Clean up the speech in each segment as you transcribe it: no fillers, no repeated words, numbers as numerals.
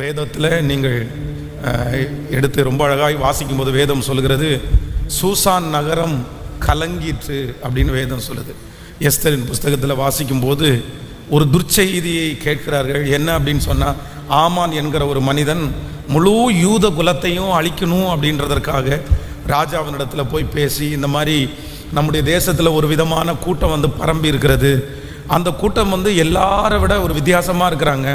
வேதத்தில் நீங்கள் எடுத்து ரொம்ப அழகாய் வாசிக்கும்போது வேதம் சொல்கிறது, சூசான் நகரம் கலங்கிற்று அப்படின்னு வேதம் சொல்லுது. எஸ்தரின் புஸ்தகத்தில் வாசிக்கும்போது ஒரு துர்ச்செய்தியை கேட்கிறார்கள். என்ன அப்படின்னு சொன்னால், ஆமான் என்கிற ஒரு மனிதன் முழு யூத குலத்தையும் அழிக்கணும் அப்படின்றதற்காக ராஜாவினிடத்தில் போய் பேசி, இந்த மாதிரி நம்முடைய தேசத்தில் ஒரு விதமான கூட்டம் வந்து பரம்பி இருக்கிறது, அந்த கூட்டம் வந்து எல்லாரை விட ஒரு வித்தியாசமாக இருக்கிறாங்க,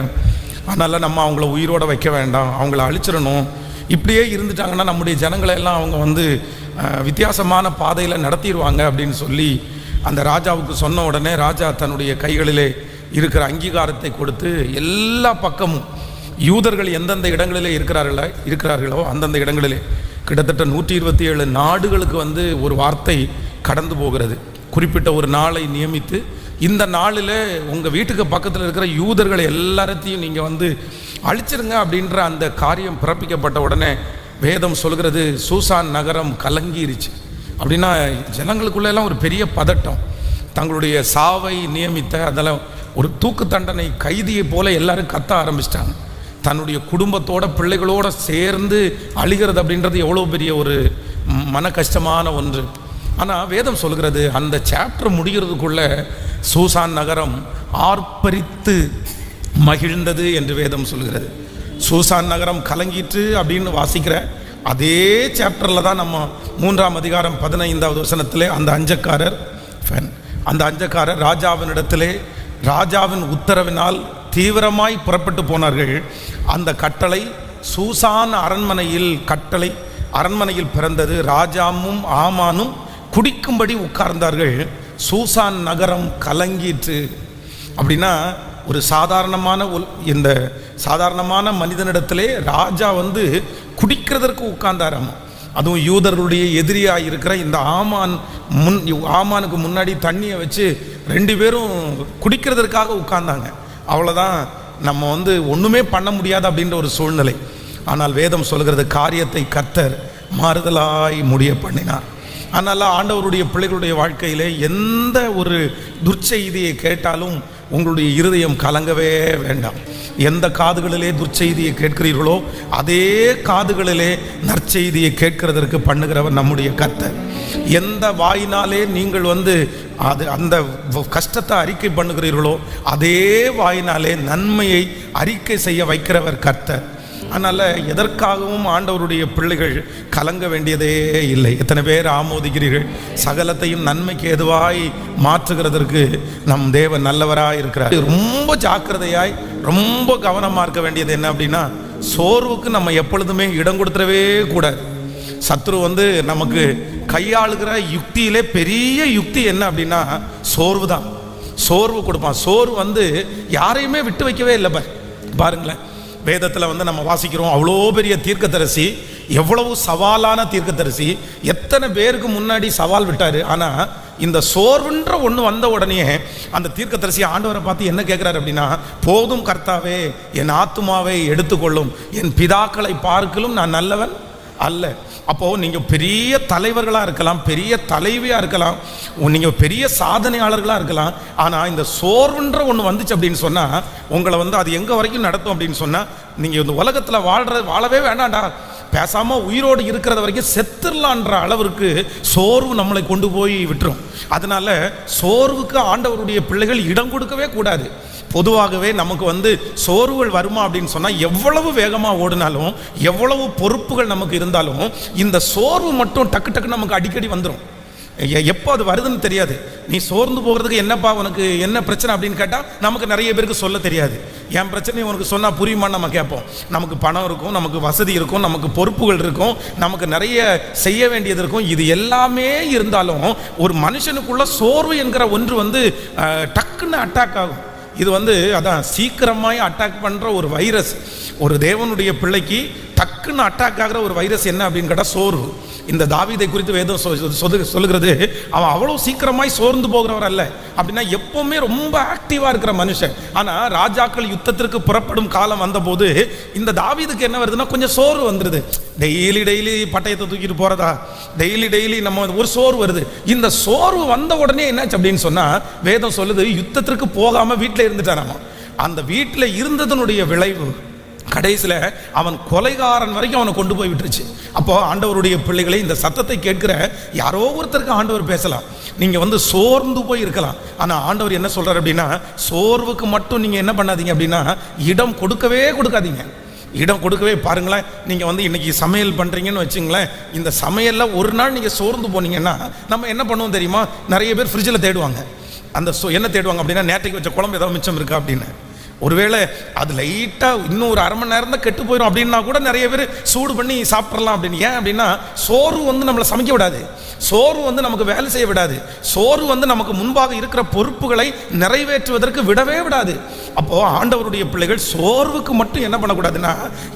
அதனால் நம்ம அவங்கள உயிரோடு வைக்க வேண்டாம், அவங்கள அழிச்சிடணும், இப்படியே இருந்துட்டாங்கன்னா நம்முடைய ஜனங்களை எல்லாம் அவங்க வந்து வித்தியாசமான பாதையில் நடத்திடுவாங்க அப்படின்னு சொல்லி அந்த ராஜாவுக்கு சொன்ன உடனே ராஜா தன்னுடைய கைகளிலே இருக்கிற அங்கீகாரத்தை கொடுத்து எல்லா பக்கமும் யூதர்கள் எந்தெந்த இடங்களிலே இருக்கிறார்களோ அந்தந்த இடங்களிலே கிட்டத்தட்ட 127 நாடுகளுக்கு வந்து ஒரு வார்த்தை கடந்து போகிறது. குறிப்பிட்ட ஒரு நாளை நியமித்து, இந்த நாளில் உங்கள் வீட்டுக்கு பக்கத்தில் இருக்கிற யூதர்களை எல்லாத்தையும் நீங்கள் வந்து அழிச்சிருங்க அப்படின்ற அந்த காரியம் பிறப்பிக்கப்பட்ட உடனே வேதம் சொல்கிறது, சூசான் நகரம் கலங்கிருச்சு. அப்படின்னா ஜனங்களுக்குள்ளெல்லாம் ஒரு பெரிய பதட்டம். தங்களுடைய சாவை நியமித்த அதெல்லாம் ஒரு தூக்கு தண்டனை கைதியை போல எல்லாரும் கத்த ஆரம்பிச்சிட்டாங்க. தன்னுடைய குடும்பத்தோட பிள்ளைகளோடு சேர்ந்து அழுகிறது அப்படின்றது எவ்வளோ பெரிய ஒரு மன கஷ்டமான ஒன்று. ஆனால் வேதம் சொல்கிறது, அந்த சாப்டர் முடிகிறதுக்குள்ள சூசான் நகரம் ஆர்ப்பரித்து மகிழ்ந்தது என்று வேதம் சொல்கிறது. சூசான் நகரம் கலங்கிற்று அப்படின்னு வாசிக்கிற அதே சாப்டரில் தான் நம்ம 3ஆம் அதிகாரம் 15வது வசனத்திலே அந்த அஞ்சக்காரர் ராஜாவினிடத்திலே ராஜாவின் உத்தரவினால் தீவிரமாய் புறப்பட்டு போனார்கள். அந்த கட்டளை சூசான் அரண்மனையில் பிறந்தது. ராஜாவும் ஆமானும் குடிக்கும்படி உட்கார்ந்தார்கள். சூசான் நகரம் கலங்கிற்று. அப்படின்னா ஒரு இந்த சாதாரணமான மனிதனிடத்திலே ராஜா வந்து குடிக்கிறதற்கு உட்கார்ந்தாராமா. அதுவும் யூதர்களுடைய எதிரியாக இருக்கிற இந்த ஆமானுக்கு முன்னாடி தண்ணியை வச்சு 2 பேரும் குடிக்கிறதற்காக உட்கார்ந்தாங்க. அவ்வளோதான், நம்ம வந்து ஒன்றுமே பண்ண முடியாது அப்படின்ற ஒரு சூழ்நிலை. ஆனால் வேதம் சொல்கிறது, காரியத்தை கர்த்தர் மாறுதலாய் முடிய பண்ணினார். அதனால் ஆண்டவருடைய பிள்ளைகளுடைய வாழ்க்கையிலே எந்த ஒரு துர்ச்செய்தியை கேட்டாலும் உங்களுடைய இருதயம் கலங்கவே வேண்டாம். எந்த காதுகளிலே துர்ச்செய்தியை கேட்கிறீர்களோ அதே காதுகளிலே நற்செய்தியை கேட்கிறதற்கு பண்ணுகிறவர் நம்முடைய கர்த்தர். எந்த வாயினாலே நீங்கள் வந்து அந்த கஷ்டத்தை அறிக்கை பண்ணுகிறீர்களோ அதே வாயினாலே நன்மையை அறிக்கை செய்ய வைக்கிறவர் கர்த்தர். அதனால் எதற்காகவும் ஆண்டவருடைய பிள்ளைகள் கலங்க வேண்டியதே இல்லை. எத்தனை பேர் ஆமோதிக்கிறீர்கள்? சகலத்தையும் நன்மைக்கு எதுவாய் மாற்றுகிறதற்கு நம் தேவன் நல்லவராய் இருக்கிறார். ரொம்ப ஜாக்கிரதையாய் ரொம்ப கவனமாக இருக்க வேண்டியது என்ன அப்படின்னா, சோர்வுக்கு நம்ம எப்பொழுதுமே இடம் கொடுத்துடவே கூடாது. சத்ரு வந்து நமக்கு கையாளுகிற யுக்தியிலே பெரிய யுக்தி என்ன அப்படின்னா சோர்வு தான். சோர்வு கொடுப்பான். சோர்வு வந்து யாரையுமே விட்டு வைக்கவே இல்லை. பாருங்களேன், வேதத்தில் வந்து நம்ம வாசிக்கிறோம், அவ்வளோ பெரிய தீர்க்கதரிசி, எவ்வளவு சவாலான தீர்க்கதரிசி, எத்தனை பேருக்கு முன்னாடி சவால் விட்டார். ஆனால் இந்த சோர்வுன்ற ஒன்று வந்த உடனே அந்த தீர்க்கதரிசி ஆண்டவரை பார்த்து என்ன கேட்குறாரு அப்படின்னா, போதும் கர்த்தாவே, என் ஆத்துமாவை எடுத்துக்கொள்ளும், என் பிதாக்களை பார்க்கலும் நான் நல்லவன் அல்ல. அப்போது நீங்கள் பெரிய தலைவர்களாக இருக்கலாம், பெரிய தலைவியாக இருக்கலாம், நீங்கள் பெரிய சாதனையாளர்களாக இருக்கலாம், ஆனால் இந்த சோர்வுன்ற ஒன்று வந்துச்சு அப்படின்னு சொன்னால் உங்களை வந்து அது எங்கே வரைக்கும் நடத்தும் அப்படின்னு சொன்னால், நீங்கள் இந்த உலகத்தில் வாழவே வேண்டாம்டா, பேசாமல் உயிரோடு இருக்கிறத வரைக்கும் செத்துடலான்ற அளவிற்கு சோர்வு நம்மளை கொண்டு போய் விட்டுரும். அதனால சோர்வுக்கு ஆண்டவருடைய பிள்ளைகள் இடம் கொடுக்கவே கூடாது. பொதுவாகவே நமக்கு வந்து சோர்வுகள் வருமா அப்படின்னு சொன்னால், எவ்வளவு வேகமாக ஓடினாலும் எவ்வளவு பொறுப்புகள் நமக்கு இருந்தாலும் இந்த சோர்வு மட்டும் டக்கு டக்கு நமக்கு அடிக்கடி வந்துடும். எப்போ அது வருதுன்னு தெரியாது. நீ சோர்ந்து போகிறதுக்கு என்னப்பா உனக்கு என்ன பிரச்சனை அப்படின்னு கேட்டால் நமக்கு நிறைய பேருக்கு சொல்ல தெரியாது. என் பிரச்சனை உனக்கு சொன்னால் புரியுமான்னு நம்ம கேட்போம். நமக்கு பணம் இருக்கும், நமக்கு வசதி இருக்கும், நமக்கு பொறுப்புகள் இருக்கும், நமக்கு நிறைய செய்ய வேண்டியது இருக்கும். இது எல்லாமே இருந்தாலும் ஒரு மனுஷனுக்குள்ள சோர்வு என்கிற ஒன்று வந்து டக்குன்னு அட்டாக் ஆகும். இது வந்து அதான் சீக்கிரமாய் அட்டாக் பண்ணுற ஒரு வைரஸ். ஒரு தேவனுடைய பிள்ளைக்கு டக்குன்னு அட்டாக் ஆகிற ஒரு வைரஸ் என்ன அப்படின்னு கேட்டால் சோர்வு. இந்த தாவீதை குறித்து வேதம் சொல்லுகிறது, அவன் அவ்வளோ சீக்கிரமாய் சோர்ந்து போகிறவர் அல்ல. அப்படின்னா எப்பவுமே ரொம்ப ஆக்டிவாக இருக்கிற மனுஷன். ஆனால் ராஜாக்கள் யுத்தத்திற்கு புறப்படும் காலம் வந்தபோது இந்த தாவீதுக்கு என்ன வருதுன்னா கொஞ்சம் சோர்வு வந்துடுது. டெய்லி பட்டயத்தை தூக்கிட்டு போகிறதா, டெய்லி நம்ம ஒரு சோர்வு வருது. இந்த சோர்வு வந்த உடனே என்னாச்சு அப்படின்னு சொன்னால் வேதம் சொல்லுது, யுத்தத்திற்கு போகாமல் வீட்டில் இருந்துட்டாராமா. அந்த வீட்டில் இருந்ததனுடைய விளைவு கடைசியில் அவன் கொலைகாரன் வரைக்கும் அவனை கொண்டு போய் விட்டுருச்சு. அப்போ ஆண்டவருடைய பிள்ளைகளை, இந்த சத்தத்தை கேட்கிற யாரோ ஒருத்தருக்கு ஆண்டவர் பேசலாம். நீங்கள் சோர்ந்து போய் இருக்கலாம். ஆனால் ஆண்டவர் என்ன சொல்கிறார் அப்படின்னா, சோர்வுக்கு மட்டும் நீங்கள் என்ன பண்ணாதீங்க அப்படின்னா, இடம் கொடுக்கவே கொடுக்காதீங்க. இடம் கொடுக்கவே பாருங்களேன். நீங்கள் இன்னைக்கு சமையல் பண்ணுறீங்கன்னு வச்சுங்களேன், இந்த சமையலில் ஒரு நாள் நீங்கள் சோர்ந்து போனீங்கன்னா நம்ம என்ன பண்ணுவோம் தெரியுமா? நிறைய பேர் ஃப்ரிட்ஜில் தேடுவாங்க. அந்த என்ன தேடுவாங்க அப்படின்னா, நேற்றைக்கு வச்ச குழம்பு ஏதாவது மிச்சம் இருக்கா அப்படின்னு. ஒருவேளை அது லைட்டாக இன்னும் ஒரு அரை மணி நேரம் தான் கெட்டு போயிடும் அப்படின்னா கூட நிறைய பேர் சூடு பண்ணி சாப்பிட்றலாம் அப்படின்னு. ஏன் அப்படின்னா, சோறு நம்மளை சமைக்க விடாது, சோறு நமக்கு வேலை செய்ய விடாது, சோறு நமக்கு முன்பாக இருக்கிற பொறுப்புகளை நிறைவேற்றுவதற்கு விடவே விடாது. அப்போது ஆண்டவருடைய பிள்ளைகள் சோர்வுக்கு மட்டும் என்ன பண்ணக்கூடாதுன்னா,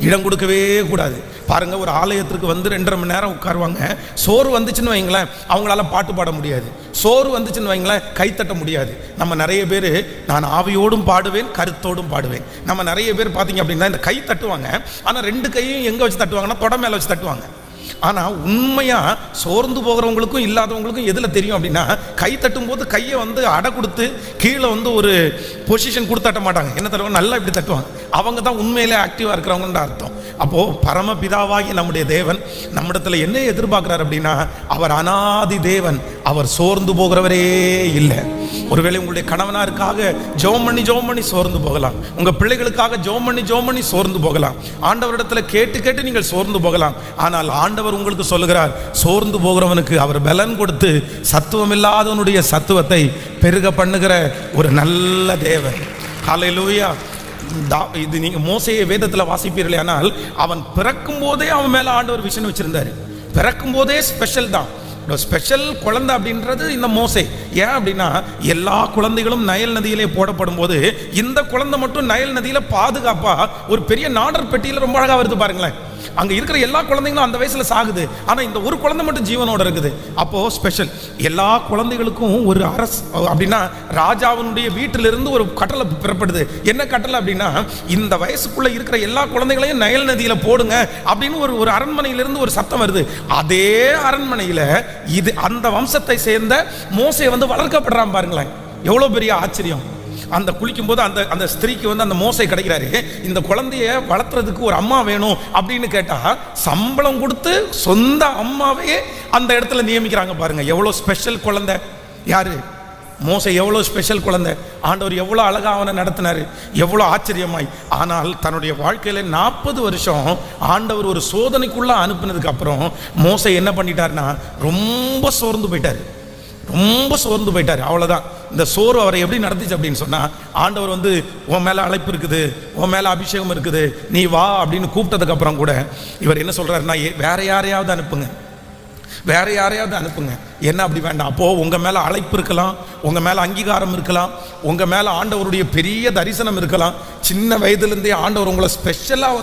இடம் கொடுக்கவே கூடாது. பாருங்கள், ஒரு ஆலயத்திற்கு 2.5 மணி நேரம் உட்காருவாங்க. சோறு வந்துச்சுன்னு வைங்களேன், அவங்களால பாட்டு பாட முடியாது. சோறு வந்துச்சுன்னு வைங்களேன், கைத்தட்ட முடியாது. நம்ம நிறைய பேர் நான் ஆவியோடும் பாடுவேன், கருத்தோடும் பாடுவேன். நம்ம நிறைய பேர் பார்த்தீங்க அப்படின்னா இந்த கை தட்டுவாங்க. ஆனால் 2 கையும் எங்கே வச்சு தட்டுவாங்கன்னா, தொட மேலே வச்சு தட்டுவாங்க. ஆனால் உண்மையாக சோர்ந்து போகிறவங்களுக்கும் இல்லாதவங்களுக்கும் எதில் தெரியும் அப்படின்னா, கை தட்டும் போது கையை அடை கொடுத்து கீழே ஒரு பொசிஷன் கொடுத்து தட்ட மாட்டாங்க. என்ன தருவாங்க? நல்லா இப்படி தட்டுவாங்க. அவங்க தான் உண்மையிலே ஆக்டிவாக இருக்கிறவங்கன்ற அர்த்தம். அப்போது பரமபிதாவாகி நம்முடைய தேவன் நம்மிடத்தில் என்ன எதிர்பார்க்குறார் அப்படின்னா, அவர் அனாதி தேவன், அவர் சோர்ந்து போகிறவரே இல்லை. ஒருவேளை உங்களுடைய கணவனாருக்காக ஜெபம் பண்ணி சோர்ந்து போகலாம். உங்கள் பிள்ளைகளுக்காக ஜெபம் பண்ணி சோர்ந்து போகலாம். ஆண்டவரிடத்தில் கேட்டு நீங்கள் சோர்ந்து போகலாம். ஆனால் ஆண்டவர் உங்களுக்கு சொல்லுகிறார், சோர்ந்து போகிறவனுக்கு அவர் பலன் கொடுத்து சத்துவம் இல்லாதவனுடைய சத்துவத்தை பெருக பண்ணுகிற ஒரு நல்ல தேவன். ஹல்லேலூயா. இது நீங்கள் மோசேயை வேதத்தில் வாசிப்பீர்கள். ஆனால் அவன் பிறக்கும் போதே அவன் மேலே ஆண்டவர் விஷன் வச்சிருந்தாரு. பிறக்கும் போதே ஸ்பெஷல் தான். ஸ்பெஷல் குழந்தை அப்படின்றது இந்த மோசே. ஏன் அப்படின்னா, எல்லா குழந்தைகளும் நைல் நதியிலே போடப்படும் போது இந்த குழந்தை மட்டும் நைல் நதியில் பாதுகாப்பாக ஒரு பெரிய நாடர் பெட்டியில் ரொம்ப அழகாக வருது பாருங்களேன். அங்கே இருக்கிற எல்லா குழந்தைங்களும் அந்த வயசில் சாகுது. ஆனால் இந்த ஒரு குழந்தை மட்டும் ஜீவனோட இருக்குது. அப்போது ஸ்பெஷல். எல்லா குழந்தைகளுக்கும் ஒரு அரசு அப்படின்னா, ராஜாவினுடைய வீட்டிலிருந்து ஒரு கட்டளை பிறப்படுது. என்ன கட்டளை அப்படின்னா, இந்த வயசுக்குள்ளே இருக்கிற எல்லா குழந்தைகளையும் நைல் நதியில் போடுங்க அப்படின்னு ஒரு அரண்மனையிலிருந்து ஒரு சத்தம் வருது. அதே அரண்மனையில் இது அந்த வம்சத்தை சேர்ந்த மோசே வளர்க்கப்படுறான் பாருங்களேன். எவ்வளோ பெரிய ஆச்சரியம். அந்த குளிக்கும் போது அந்த ஸ்திரீக்கு அந்த மோசை கிடைக்கிறாரு. இந்த குழந்தைய வளர்த்துறதுக்கு ஒரு அம்மா வேணும் அப்படின்னு கேட்டா, சம்பளம் கொடுத்து சொந்த அம்மாவே அந்த இடத்துல நியமிக்கிறாங்க பாருங்க. எவ்வளோ ஸ்பெஷல் குழந்தை. யாரு? மோசை. எவ்வளோ ஸ்பெஷல் குழந்தை. ஆண்டவர் எவ்வளோ அழகாக அவனை நடத்தினார், எவ்வளோ ஆச்சரியமாய். ஆனால் தன்னுடைய வாழ்க்கையில் 40 வருஷம் ஆண்டவர் ஒரு சோதனைக்குள்ளே அனுப்பினதுக்கு அப்புறம் மோசை என்ன பண்ணிட்டார்னா, ரொம்ப சோர்ந்து போயிட்டார். அவ்வளோதான். இந்த சோறு அவரை எப்படி நடந்துச்சு அப்படின்னு சொன்னால், ஆண்டவர் உன் மேலே அழைப்பு இருக்குது, உன் மேலே அபிஷேகம் இருக்குது, நீ வா அப்படின்னு கூப்பிட்டதுக்கப்புறம் கூட இவர் என்ன சொல்கிறாருன்னா, வேற யாரையாவது அனுப்புங்க. என்ன அப்படி வேண்டாம். அப்போது உங்கள் மேலே அழைப்பு இருக்கலாம், உங்கள் மேலே அங்கீகாரம் இருக்கலாம், உங்கள் மேலே ஆண்டவருடைய பெரிய தரிசனம் இருக்கலாம். சின்ன வயதுலேருந்தே ஆண்டவர் உங்களை ஸ்பெஷலாக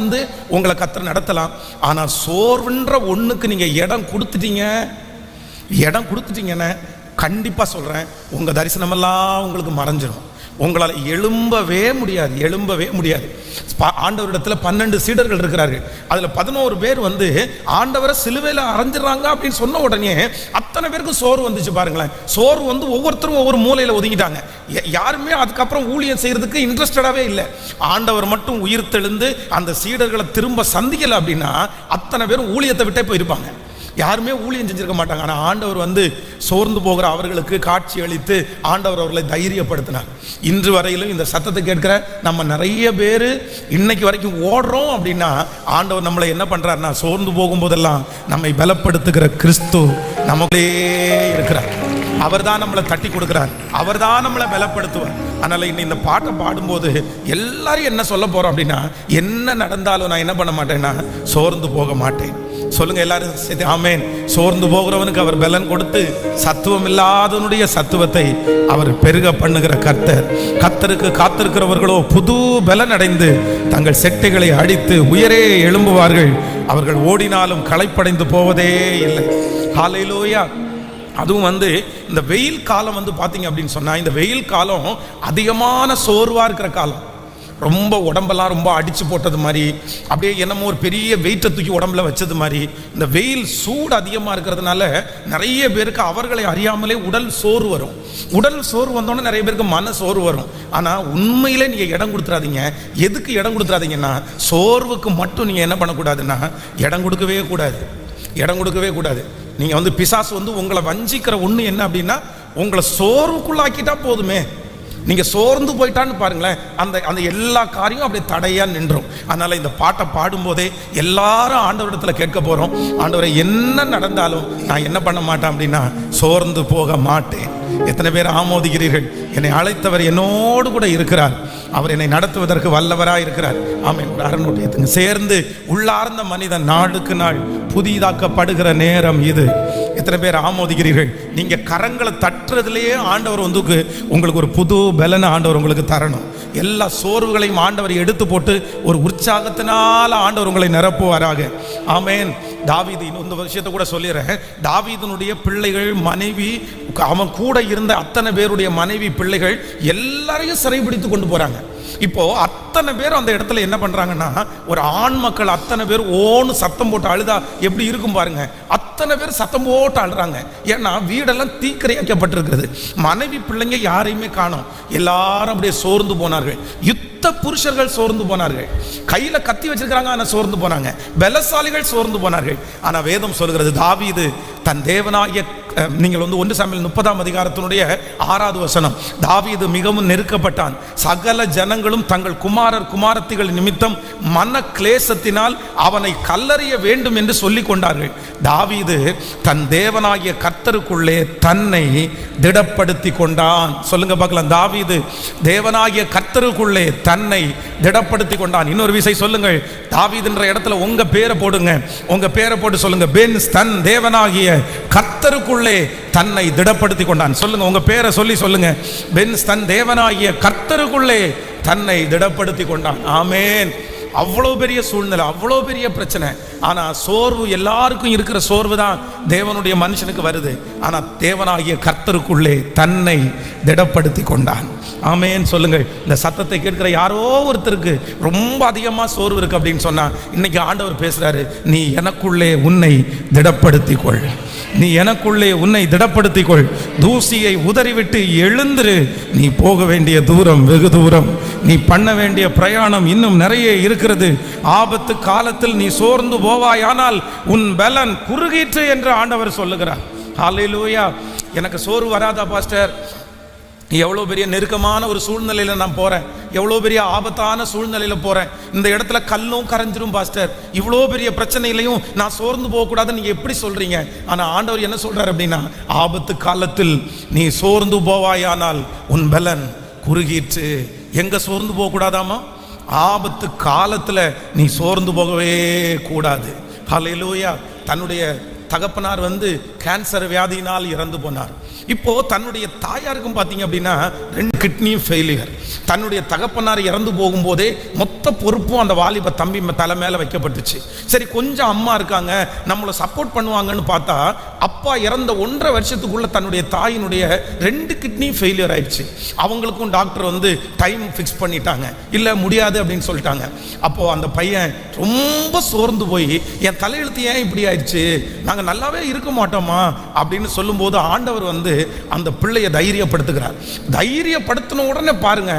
உங்களை கர்த்தர் நடத்தலாம். ஆனால் சோர்வுன்ற ஒன்றுக்கு நீங்கள் இடம் கொடுத்துட்டீங்கன்னு கண்டிப்பாக சொல்கிறேன், உங்கள் தரிசனமெல்லாம் உங்களுக்கு மறைஞ்சிடும். உங்களால் எழும்பவே முடியாது. ஆண்டவரிடத்தில் 12 சீடர்கள் இருக்கிறார்கள். அதில் 11 பேர் ஆண்டவரை சிலுவையில் அரைஞ்சிடறாங்க அப்படின்னு சொன்ன உடனே அத்தனை பேருக்கு சோறு வந்துச்சு பாருங்களேன். சோறு ஒவ்வொருத்தரும் ஒவ்வொரு மூலையில் ஒதுங்கிட்டாங்க. யாருமே அதுக்கப்புறம் ஊழியம் செய்யறதுக்கு இன்ட்ரெஸ்டடாகவே இல்லை. ஆண்டவர் மட்டும் உயிர் தெழுந்து அந்த சீடர்களை திரும்ப சந்திக்கலை அப்படின்னா அத்தனை பேரும் ஊழியத்தை விட்டே போயிருப்பாங்க. யாருமே ஊழியம் செஞ்சிருக்க மாட்டாங்க. ஆனால் ஆண்டவர் சோர்ந்து போகிற அவர்களுக்கு காட்சி அளித்து ஆண்டவர் அவர்களை தைரியப்படுத்தினார். இன்று வரையிலும் இந்த சத்தத்தை கேட்கிற நம்ம நிறைய பேர் இன்னைக்கு வரைக்கும் ஓடுறோம் அப்படின்னா, ஆண்டவர் நம்மளை என்ன பண்ணுறாருன்னா, சோர்ந்து போகும்போதெல்லாம் நம்மை பலப்படுத்துகிற கிறிஸ்து நமக்குள்ளே இருக்கிறார். அவர் தான் நம்மளை தட்டி கொடுக்கிறார், அவர் தான் நம்மளை பலப்படுத்துவார். அதனால் இன்னும் இந்த பாட்டை பாடும்போது எல்லாரும் என்ன சொல்ல போகிறோம் அப்படின்னா, என்ன நடந்தாலும் நான் என்ன பண்ண மாட்டேன்னா, சோர்ந்து போக மாட்டேன். சொல்லுங்க எல்லாரும் சேர்த்து ஆமேன். சோர்ந்து போகிறவனுக்கு அவர் பலன் கொடுத்து சத்துவம் இல்லாதவனுடைய சத்துவத்தை அவர் பெருக பண்ணுகிற கர்த்தருக்கு காத்திருக்கிறவர்களோ புது பலன் அடைந்து தங்கள் செட்டைகளை அடித்து உயரே எழும்புவார்கள். அவர்கள் ஓடினாலும் களைப்படைந்து போவதே இல்லை. ஹல்லேலூயா. அதுவும் இந்த வெயில் காலம் பார்த்தீங்க அப்படின்னு சொன்னால், இந்த வெயில் காலம் அதிகமான சோர்வாக இருக்கிற காலம். ரொம்ப உடம்பெல்லாம் ரொம்ப அடித்து போட்டது மாதிரி, அப்படியே என்னமோ ஒரு பெரிய வெயிட்டை தூக்கி உடம்புல வச்சது மாதிரி. இந்த வெயில் சூடு அதிகமாக இருக்கிறதுனால நிறைய பேருக்கு அவர்களை அறியாமலே உடல் சோர்வு வரும். உடல் சோர்வு வந்தோடனே நிறைய பேருக்கு மன சோர்வு வரும். ஆனால் உண்மையிலே நீங்கள் இடம் கொடுத்துறாதீங்க. எதுக்கு இடம் கொடுத்துறாதீங்கன்னா, சோர்வுக்கு மட்டும் நீங்கள் என்ன பண்ணக்கூடாதுன்னா இடம் கொடுக்கவே கூடாது. இடம் கொடுக்கவே கூடாது. நீங்கள் பிசாசு உங்களை வஞ்சிக்கிற ஒன்று என்ன அப்படின்னா, உங்களை சோர்வுக்குள்ளாக்கிட்டா போதுமே. நீங்கள் சோர்ந்து போயிட்டான்னு பாருங்களேன், அந்த எல்லா காரியம் அப்படியே தடையாக நின்றோம். அதனால் இந்த பாட்டை பாடும்போதே எல்லாரும் ஆண்டவரிடத்தில் கேட்க போகிறோம், ஆண்டவரை என்ன நடந்தாலும் நான் என்ன பண்ண மாட்டேன் அப்படின்னா சோர்ந்து போக மாட்டேன். எத்தனை பேர் ஆமோதிக்கிறீர்கள்? என்னை அழைத்தவர் என்னோடு கூட இருக்கிறார், அவர் என்னை நடத்துவதற்கு வல்லவராக இருக்கிறார். ஆமென். ஒரு அரணோட்டியத்துங்க சேர்ந்து உள்ளார்ந்த மனிதன் நாளுக்கு நாள் புதிதாக்கப்படுகிற நேரம் இது. எத்தனை பேர் ஆமோதிக்கிறீர்கள்? நீங்க கரங்களை தட்டுறதுலேயே ஆண்டவர் உங்களுக்கு ஒரு புது பலனை ஆண்டவர் உங்களுக்கு தரணும். எல்லா சோர்வுகளையும் ஆண்டவர் எடுத்து போட்டு ஒரு உற்சாகத்தினால ஆண்டவர் உங்களை நிரப்புவாராக. ஆமென். தாவீது, இந்த விஷயத்தை கூட சொல்லிடுறேன். தாவீதுனுடைய பிள்ளைகள், மனைவி, அவன் கூட இருந்த அத்தனை பேருடைய மனைவி, பிள்ளைகள் எல்லாரையும் சிறைபிடித்து கொண்டு போறாங்க. இப்போ அத்தனை பேர் அந்த இடத்துல என்ன பண்றாங்கன்னா, ஒரு ஆண் மக்கள் அத்தனை பேர் ஓன்னு சத்தம் போட்டு அழுதா எப்படி இருக்கும் பாருங்க. அத்தனை பேர் சத்தம் போட்டு அழுறாங்க. ஏன்னா வீடெல்லாம் தீக்கிரையாக்கப்பட்டிருக்கிறது. மனைவி பிள்ளைங்க யாரையுமே காணோம். எல்லாரும் அப்படியே சோர்ந்து போனார்கள். யுத்த புருஷர்கள் சோர்ந்து போனார்கள். கையில கத்தி வச்சிருக்காங்க, ஆனா சோர்ந்து போனாங்க. பலசாலிகள் சோர்ந்து போனார்கள். ஆனா வேதம் சொல்கிறது, தாவீது தன் தேவனாகிய, நீங்கள் 1 சாமுவேல் 30ஆம் அதிகாரத்தினுடைய 6வது வசனம், தாவீது மிகவும் நெருக்கப்பட்டான். சகல ஜனங்களும் தங்கள் குமாரர் குமாரத்திகள் நிமித்தம் மன கிளேசத்தினால் அவனை கல்லறிய வேண்டும் என்று சொல்லிக் கொண்டார்கள். தாவீது தன் தேவனாகிய கர்த்தருக்குள்ளே தன்னை திடப்படுத்தி கொண்டான். சொல்லுங்க பார்க்கலாம். தாவீது தேவனாகிய கர்த்தருக்குள்ளே தன்னை திடப்படுத்தி கொண்டான். இன்னொரு விஷயம் சொல்லுங்கள். தாவீதுன்ற இடத்துல உங்க பேரை போடுங்க. உங்க பேரை போட்டு சொல்லுங்க, பென்ஸ் தன் தேவனாகிய கர்த்தருக்குள்ளே தன்னை திடப்படுத்தி கொண்டான். சொல்லுங்க, உங்க பேரை சொல்லி சொல்லுங்க. பென்ஸ் தன் தேவனாகிய கர்த்தருக்குள்ளே தன்னை திடப்படுத்தி கொண்டான். ஆமென். அவ்வளோ பெரிய சூழ்நிலை, அவ்வளோ பெரிய பிரச்சனை. ஆனால் சோர்வு, எல்லாருக்கும் இருக்கிற சோர்வு தான் தேவனுடைய மனுஷனுக்கு வருது. ஆனால் தேவனாகிய கர்த்தருக்குள்ளே தன்னை திடப்படுத்தி கொண்டான். ஆமென். சொல்லுங்கள். இந்த சத்தத்தை கேட்கிற யாரோ ஒருத்தருக்கு ரொம்ப அதிகமாக சோர்வு இருக்கு அப்படின்னு சொன்னா, இன்னைக்கு ஆண்டவர் பேசுறாரு, நீ எனக்குள்ளே உன்னை திடப்படுத்திக் கொள். நீ எனக்குள்ளே உன்னை திடப்படுத்திக் கொள். தூசியை உதறிவிட்டு எழுந்திரு. நீ போக வேண்டிய தூரம் வெகு தூரம். நீ பண்ண வேண்டிய பிரயாணம் இன்னும் நிறைய இருக்கிறது. ஆபத்து காலத்தில் நீ சோர்ந்து போவாயானால் உன் பலன் குறுகிற்று என்று ஆண்டவர் சொல்லுகிறார். ஹல்லேலூயா. எனக்கு சோர்வு வராதா பாஸ்டர்? எவ்வளோ பெரிய நெருக்கமான ஒரு சூழ்நிலையில் நான் போகிறேன், எவ்வளோ பெரிய ஆபத்தான சூழ்நிலையில் போகிறேன், இந்த இடத்துல கல்லும் கரைஞ்சிரும் பாஸ்டர், இவ்வளோ பெரிய பிரச்சனையிலையும் நான் சோர்ந்து போகக்கூடாதுன்னு நீங்கள் எப்படி சொல்கிறீங்க? ஆனால் ஆண்டவர் என்ன சொல்கிறார் அப்படின்னா, ஆபத்து காலத்தில் நீ சோர்ந்து போவாயானால் உன் பலன் குறுகிற்று. எங்கே சோர்ந்து போகக்கூடாதாமா? ஆபத்து காலத்தில் நீ சோர்ந்து போகவே கூடாது. ஹல்லேலூயா. தன்னுடைய தகப்பனார் கேன்சர் வியாதியினால் இறந்து போனார். இப்போ தன்னுடைய தாயாருக்கும் பார்த்தீங்க அப்படின்னா 2 கிட்னியும் ஃபெயிலியர். தன்னுடைய தகப்பனார் இறந்து போகும்போதே மொத்த பொறுப்பும் அந்த வாலிப தம்பி தலை மேலே வைக்கப்பட்டுச்சு. சரி, கொஞ்சம் அம்மா இருக்காங்க, நம்மளை சப்போர்ட் பண்ணுவாங்கன்னு பார்த்தா, அப்பா இறந்த 1.5 வருஷத்துக்குள்ள தன்னுடைய தாயினுடைய 2 கிட்னியும் ஃபெயிலியர் ஆயிடுச்சு. அவங்களுக்கும் டாக்டர் டைம் ஃபிக்ஸ் பண்ணிட்டாங்க, இல்லை முடியாது அப்படின்னு சொல்லிட்டாங்க. அப்போ அந்த பையன் ரொம்ப சோர்ந்து போய், என் தலையெழுத்து ஏன் இப்படி ஆயிடுச்சு, நாங்கள் நல்லாவே இருக்க மாட்டோமா அப்படின்னு சொல்லும்போது ஆண்டவர் அந்த பிள்ளையை தைரியப்படுத்துகிறார். தைரியப்படுத்தின உடனே பாருங்க,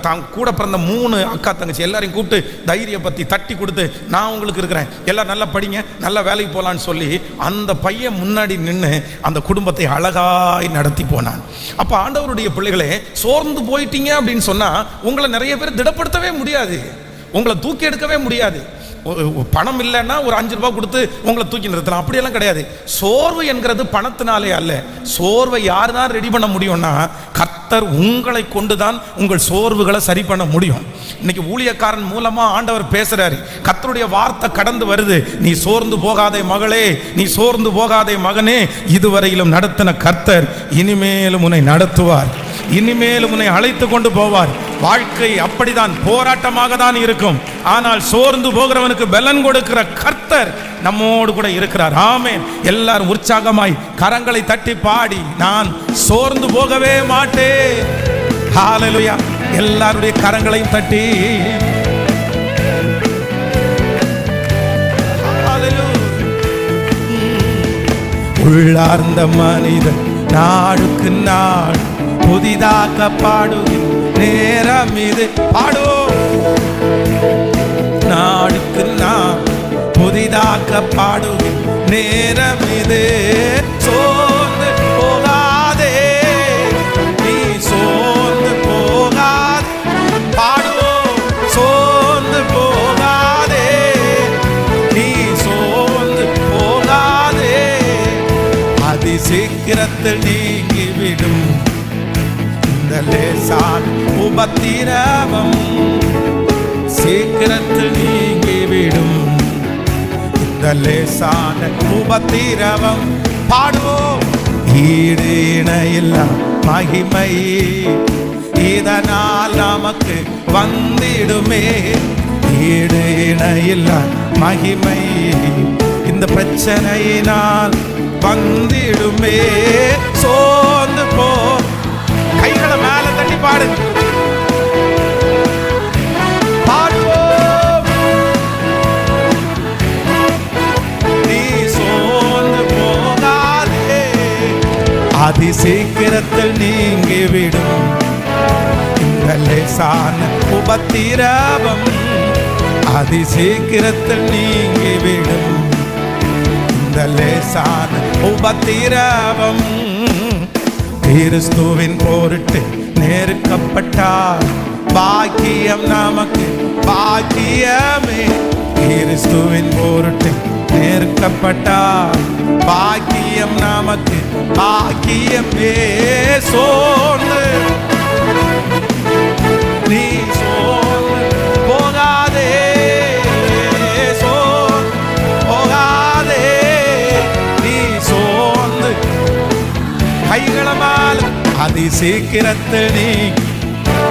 தான் கூட பிறந்த 3 அக்கா தங்கச்சி எல்லாரையும் கூப்பிட்டு தைரியப்படுத்தி தட்டி கொடுத்து, நான் உங்களுக்கு இருக்கிறேன், எல்லாம் நல்லா படிங்க, நல்ல வேலைக்கு போகலான்னு சொல்லி அந்த பையன் முன்னாடி நின்று அந்த குடும்பத்தை அழகாய் நடத்தி போனான். அப்போ ஆண்டவருடைய பிள்ளைகளே, சோர்ந்து போயிட்டீங்க அப்படின்னு சொன்னா உங்களை நிறைய பேர் திடப்படுத்தவே முடியாது, உங்களை தூக்கி எடுக்கவே முடியாது. பணம் இல்லைன்னா ஒரு 5 ரூபாய் கொடுத்து உங்களை தூக்கி நிறுத்தலாம், அப்படியெல்லாம் கிடையாது. சோர்வு என்கிறது பணத்தினாலே அல்ல. சோர்வை யார் தான் ரெடி பண்ண முடியும்னா, கர்த்தர் உங்களை கொண்டுதான் உங்கள் சோர்வுகளை சரி பண்ண முடியும். இன்னைக்கு ஊழியக்காரன் மூலமா ஆண்டவர் பேசுறாரு, கர்த்தருடைய வார்த்தை கடந்து வருது. நீ சோர்ந்து போகாதே மகளே, நீ சோர்ந்து போகாதே மகனே, இதுவரையிலும் நடத்தின கர்த்தர் இனிமேலும் உன்னை நடத்துவார், இனிமேலும் உன்னை அழைத்து கொண்டு போவார். வாழ்க்கை அப்படிதான், போராட்டமாக தான் இருக்கும். ஆனால் சோர்ந்து போகிறவனுக்கு பலன் கொடுக்கிற கர்த்தர் நம்மோடு கூட இருக்கிறார். ஆமென். எல்லாரும் உற்சாகமாய் கரங்களை தட்டி பாடி, நான் சோர்ந்து போகவே மாட்டேன். ஹல்லேலூயா. எல்லாருடைய கரங்களையும் தட்டி உள்ளார்ந்த மனிதன் நாளுக்கு நாள் புதிதாக பாடுகிற நேரம் இது. பாடோ நாளுக்கு நாள் புதிதாக பாடுகிற நேரம் இது. சோர்ந்து போகாதே, நீ சோர்ந்து போகாதே. பாடோ சோர்ந்து போகாதே, நீ சோர்ந்து போகாதே. அதி சீக்கிரத்தில் நீங்கிவிடும் இந்த லேசான உபத்திரவம். சீக்கிரத்தில் நீங்கிவிடும் இந்த லேசான உபத்திரவம். பாடுவோம். ஈடு இணையில்லா மகிமை இதனால் நமக்கு வந்திடுமே. ஈடு இணையில்லா மகிமை இந்த பிரச்சனையினால் வந்திடுமே. சோர்ந்து போ. கைகளை மேல தட்டி பாடு. பாடுவோம். நீ சோர்ந்து போகாதே, அதி சீக்கிரத்தில் நீங்கிவிடும் இந்த லேசான உபத்திரவம். அதி சீக்கிரத்தில் நீங்கிவிடும் இந்த லேசான உபத்திரவம். கிறிஸ்துவின் பொருட்டு நெருக்கப்பட்டார் பாக்கியம் நமக்கு பாக்கியமே. கிறிஸ்துவின் பொருட்டு நெருக்கப்பட்டார் பாக்கியம் நமக்கு பாக்கியமே. சோர்ந்து நீ சோர்ந்து போகாதே, சோர்ந்து போகாதே. நீ சோர்ந்து கைகளமால் அதி சீக்கிரத்தில் நீ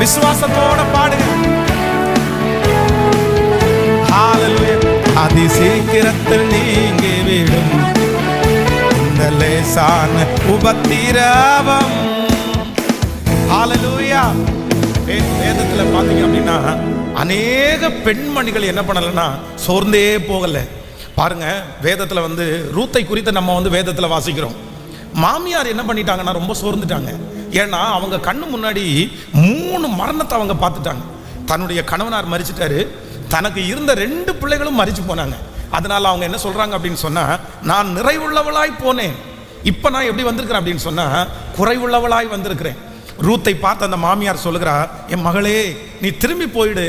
விசுவாசத்தோட பாடுங்க. ஹல்லேலூயா. அதி சீக்கிரத்தில் நீங்கிவிடும் இந்த லேசான உபத்திரவம். ஹல்லேலூயா. வேதத்துல பாத்தீங்க அப்படின்னா அநேக பெண்மணிகள் என்ன பண்ணலன்னா சோர்ந்தே போகல. பாருங்க, வேதத்துல வந்து ரூத்தை குறித்து நம்ம வந்து வேதத்துல வாசிக்கிறோம். மாமியார் என்ன பண்ணிட்டாங்கன்னா ரொம்ப சோர்ந்துட்டாங்க. ஏன்னா அவங்க கண்ணு முன்னாடி 3 மரணத்தை அவங்க பார்த்துட்டாங்க. தன்னுடைய கணவனார் மரிச்சிட்டாரு, தனக்கு இருந்த 2 பிள்ளைகளும் மரிச்சு போனாங்க. அதனால அவங்க என்ன சொல்றாங்க அப்படின்னு சொன்னா, நான் நிறைவுள்ளவளாய் போனேன், இப்ப நான் எப்படி வந்திருக்கிறேன் அப்படின்னு சொன்னா குறைவுள்ளவளாய் வந்திருக்கிறேன். ரூத்தை பார்த்து அந்த மாமியார் சொல்லுகிறா, என் மகளே நீ திரும்பி போயிடு.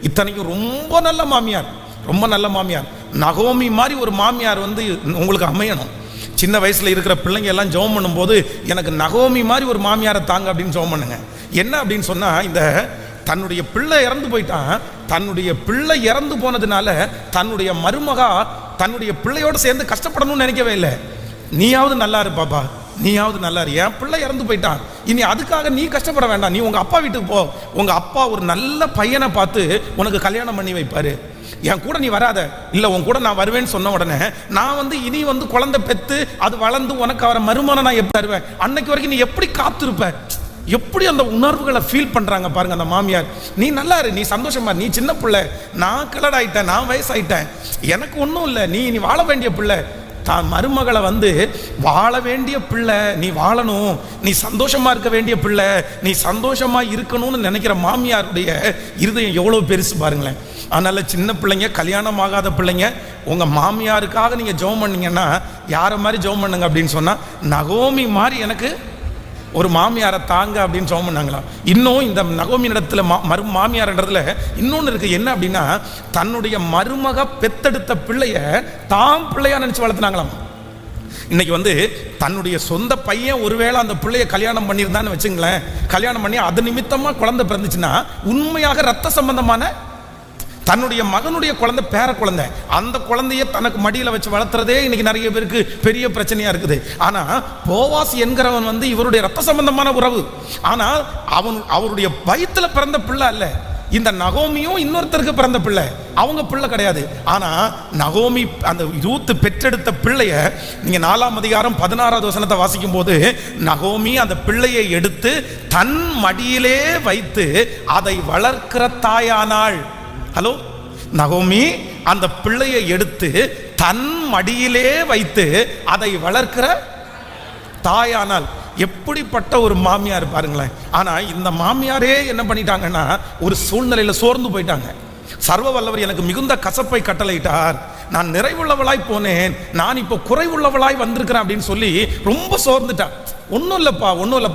இத்தனைக்கும் ரொம்ப நல்ல மாமியார், ரொம்ப நல்ல மாமியார். நகோமி மாதிரி ஒரு மாமியார் வந்து உங்களுக்கு அமையணும். சின்ன வயசுல இருக்கிற பிள்ளைங்க எல்லாம் ஜெபம் பண்ணும்போது எனக்கு நகோமி மாதிரி ஒரு மாமியாரை தாங்க அப்படின்னு ஜெபம் பண்ணுங்க. என்ன அப்படின்னு சொன்னா, இந்த தன்னுடைய பிள்ளை இறந்து போயிட்டான். தன்னுடைய பிள்ளை இறந்து போனதுனால தன்னுடைய மருமகா தன்னுடைய பிள்ளையோடு சேர்ந்து கஷ்டப்படணும்னு நினைக்கவே இல்லை. நீயாவது நல்லா இரு பாப்பா, நீயாவது நல்லா இரு, என் பிள்ளை இறந்து போயிட்டான், இனி அதுக்காக நீ கஷ்டப்பட வேண்டாம், நீ உங்க அப்பா வீட்டுக்கு போ, உங்க அப்பா ஒரு நல்ல பையனை பார்த்து உனக்கு கல்யாணம் பண்ணி வைப்பாரு, என் கூட நீ வராத. இல்லை உன் கூட நான் வருவேன்னு சொன்ன உடனே நான் வந்து இனி வந்து குழந்தை பெற்று அது வளர்ந்து உனக்கு அவரை மருமனை நான் எப்படி தருவேன், அன்னைக்கு வரைக்கும் நீ எப்படி காத்திருப்ப. எப்படி அந்த உணர்வுகளை ஃபீல் பண்றாங்க பாருங்க அந்த மாமியார். நீ நல்லா இரு, நீ சந்தோஷமா, நீ சின்ன பிள்ளை, நான் கிளடாயிட்டேன், நான் வயசாயிட்டேன், எனக்கு ஒன்றும் இல்லை, நீ வாழ வேண்டிய பிள்ளை. தான் மருமகளை வந்து வாழ வேண்டிய பிள்ளை, நீ வாழணும், நீ சந்தோஷமா இருக்க வேண்டிய பிள்ளை, நீ சந்தோஷமா இருக்கணும்னு நினைக்கிற மாமியாருடைய இருதயம் எவ்வளவு பெருசு பாருங்களேன். அதனால சின்ன பிள்ளைங்க, கல்யாணம் ஆகாத பிள்ளைங்க, உங்க மாமியாருக்காக நீங்க ஜெபம் பண்ணீங்கன்னா யார மாதிரி ஜெபம் பண்ணுங்க அப்படின்னு சொன்னா, நகோமி மாதிரி எனக்கு ஒரு மாமியாரை தாங்க அப்படின்னு ஜெபம் பண்ணாங்களா. இன்னும் இந்த நகோமி இடத்துல மாமியார் இடத்துல இன்னொன்று இருக்கு. என்ன அப்படின்னா, தன்னுடைய மருமக பெத்தெடுத்த பிள்ளைய தாம் பிள்ளையா நினைச்சு வளர்த்துனாங்களாம். இன்னைக்கு வந்து தன்னுடைய சொந்த பையன் ஒருவேளை அந்த பிள்ளைய கல்யாணம் பண்ணியிருந்தான்னு வச்சுங்களேன், கல்யாணம் பண்ணி அது நிமித்தமா குழந்தை பிறந்துச்சுன்னா உண்மையாக ரத்த சம்பந்தமான தன்னுடைய மகனுடைய குழந்தை, பேர குழந்தை, அந்த குழந்தைய தனக்கு மடியில் வச்சு வளர்த்துறதே இன்னைக்கு நிறைய பேருக்கு பெரிய பிரச்சனையா இருக்குது. ஆனா போவாஸ் என்கிறவன் வந்து இவருடைய ரத்த சம்பந்தமான உறவு. ஆனா அவருடைய வயிற்றுல பிறந்த பிள்ளை அல்ல, இந்த நகோமியும் இன்னொருத்தருக்கு பிறந்த பிள்ளை, அவங்க பிள்ளை கிடையாது. ஆனா நகோமி அந்த ரூத் பெற்றெடுத்த பிள்ளைய நீங்க 4ஆம் அதிகாரம் 16வது வசனத்தை வாசிக்கும் போது, நகோமி அந்த பிள்ளையை எடுத்து தன் மடியிலே வைத்து அதை வளர்க்கிற தாயானாள். ஹலோ, நகோமி அந்த பிள்ளையை எடுத்து தன் மடியிலே வைத்து அதை வளர்க்கிற தாயானால். எப்படிப்பட்ட ஒரு மாமியார் பாருங்களேன். ஆனா இந்த மாமியாரே என்ன பண்ணிட்டாங்கன்னா, ஒரு சூழ்நிலையில சோர்ந்து போயிட்டாங்க. சர்வ வல்லவர் எனக்கு மிகுந்த கசப்பை கட்டளையிட்டார், நான் நிறைவுள்ளவளாய் போனேன், நான் இப்போ குறைவுள்ளவளாய் வந்திருக்கிறேன் அப்படின்னு சொல்லி ரொம்ப சோர்ந்துட்டா. ஒன்றும் இல்லைப்பா,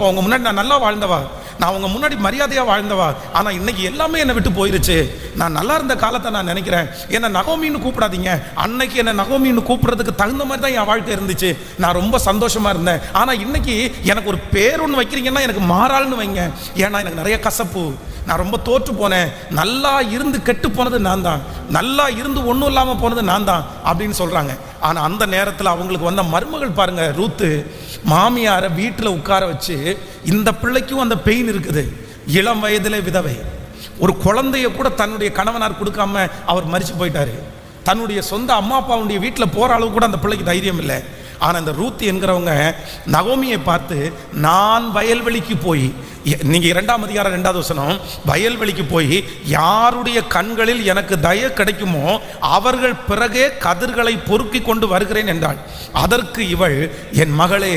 உங்க முன்னாடி நான் நல்லா வாழ்ந்தவா, நான் உங்க முன்னாடி மரியாதையா வாழ்ந்தவா, ஆனா இன்னைக்கு எல்லாமே என்னை விட்டு போயிருச்சு. நான் நல்லா இருந்த காலத்தை நான் நினைக்கிறேன். என்ன நகோமின்னு கூப்பிடாதீங்க, அன்னைக்கு என்ன நகோமின்னு கூப்பிடுறதுக்கு தகுந்த மாதிரி தான் என் வாழ்க்கை இருந்துச்சு, நான் ரொம்ப சந்தோஷமா இருந்தேன். ஆனா இன்னைக்கு எனக்கு ஒரு பேர் ஒன்று வைக்கிறீங்கன்னா எனக்கு மாறாள்னு வைங்க, ஏன்னா எனக்கு நிறைய கசப்பு, நான் ரொம்ப தோற்று போனேன், நல்லா இருந்து கெட்டு போனது நான் தான், நல்லா இருந்து ஒன்றும் இல்லாமல் போனது நான் தான் அப்படின்னு சொல்றாங்க. ஆனால் அந்த நேரத்தில் அவங்களுக்கு வந்த மருமகள் பாருங்க, ரூத்து மாமியாரை வீட்டில் உட்கார வச்சு, இந்த பிள்ளைக்கும் அந்த பெயின் இருக்குது, இளம் வயதிலே விதவை, ஒரு குழந்தைய கூட தன்னுடைய கணவனார் கொடுக்காம அவர் மரிச்சு போயிட்டாரு, தன்னுடைய சொந்த அம்மா அப்பாவுடைய வீட்டில் போகிற அளவு கூட அந்த பிள்ளைக்கு தைரியம் இல்லை. ஆனால் இந்த ரூத் என்கிறவங்க நகோமியை பார்த்து, நான் வயல்வெளிக்கு போய், நீங்க 2ஆம் அதிகாரம் 2வது வசனம், வயல்வெளிக்கு போய் யாருடைய கண்களில் எனக்கு தயை கிடைக்குமோ அவர்கள் பிறகே கதிர்களை பொறுக்கி கொண்டு வருகிறேன் என்றாள். அதற்கு இவள், என் மகளே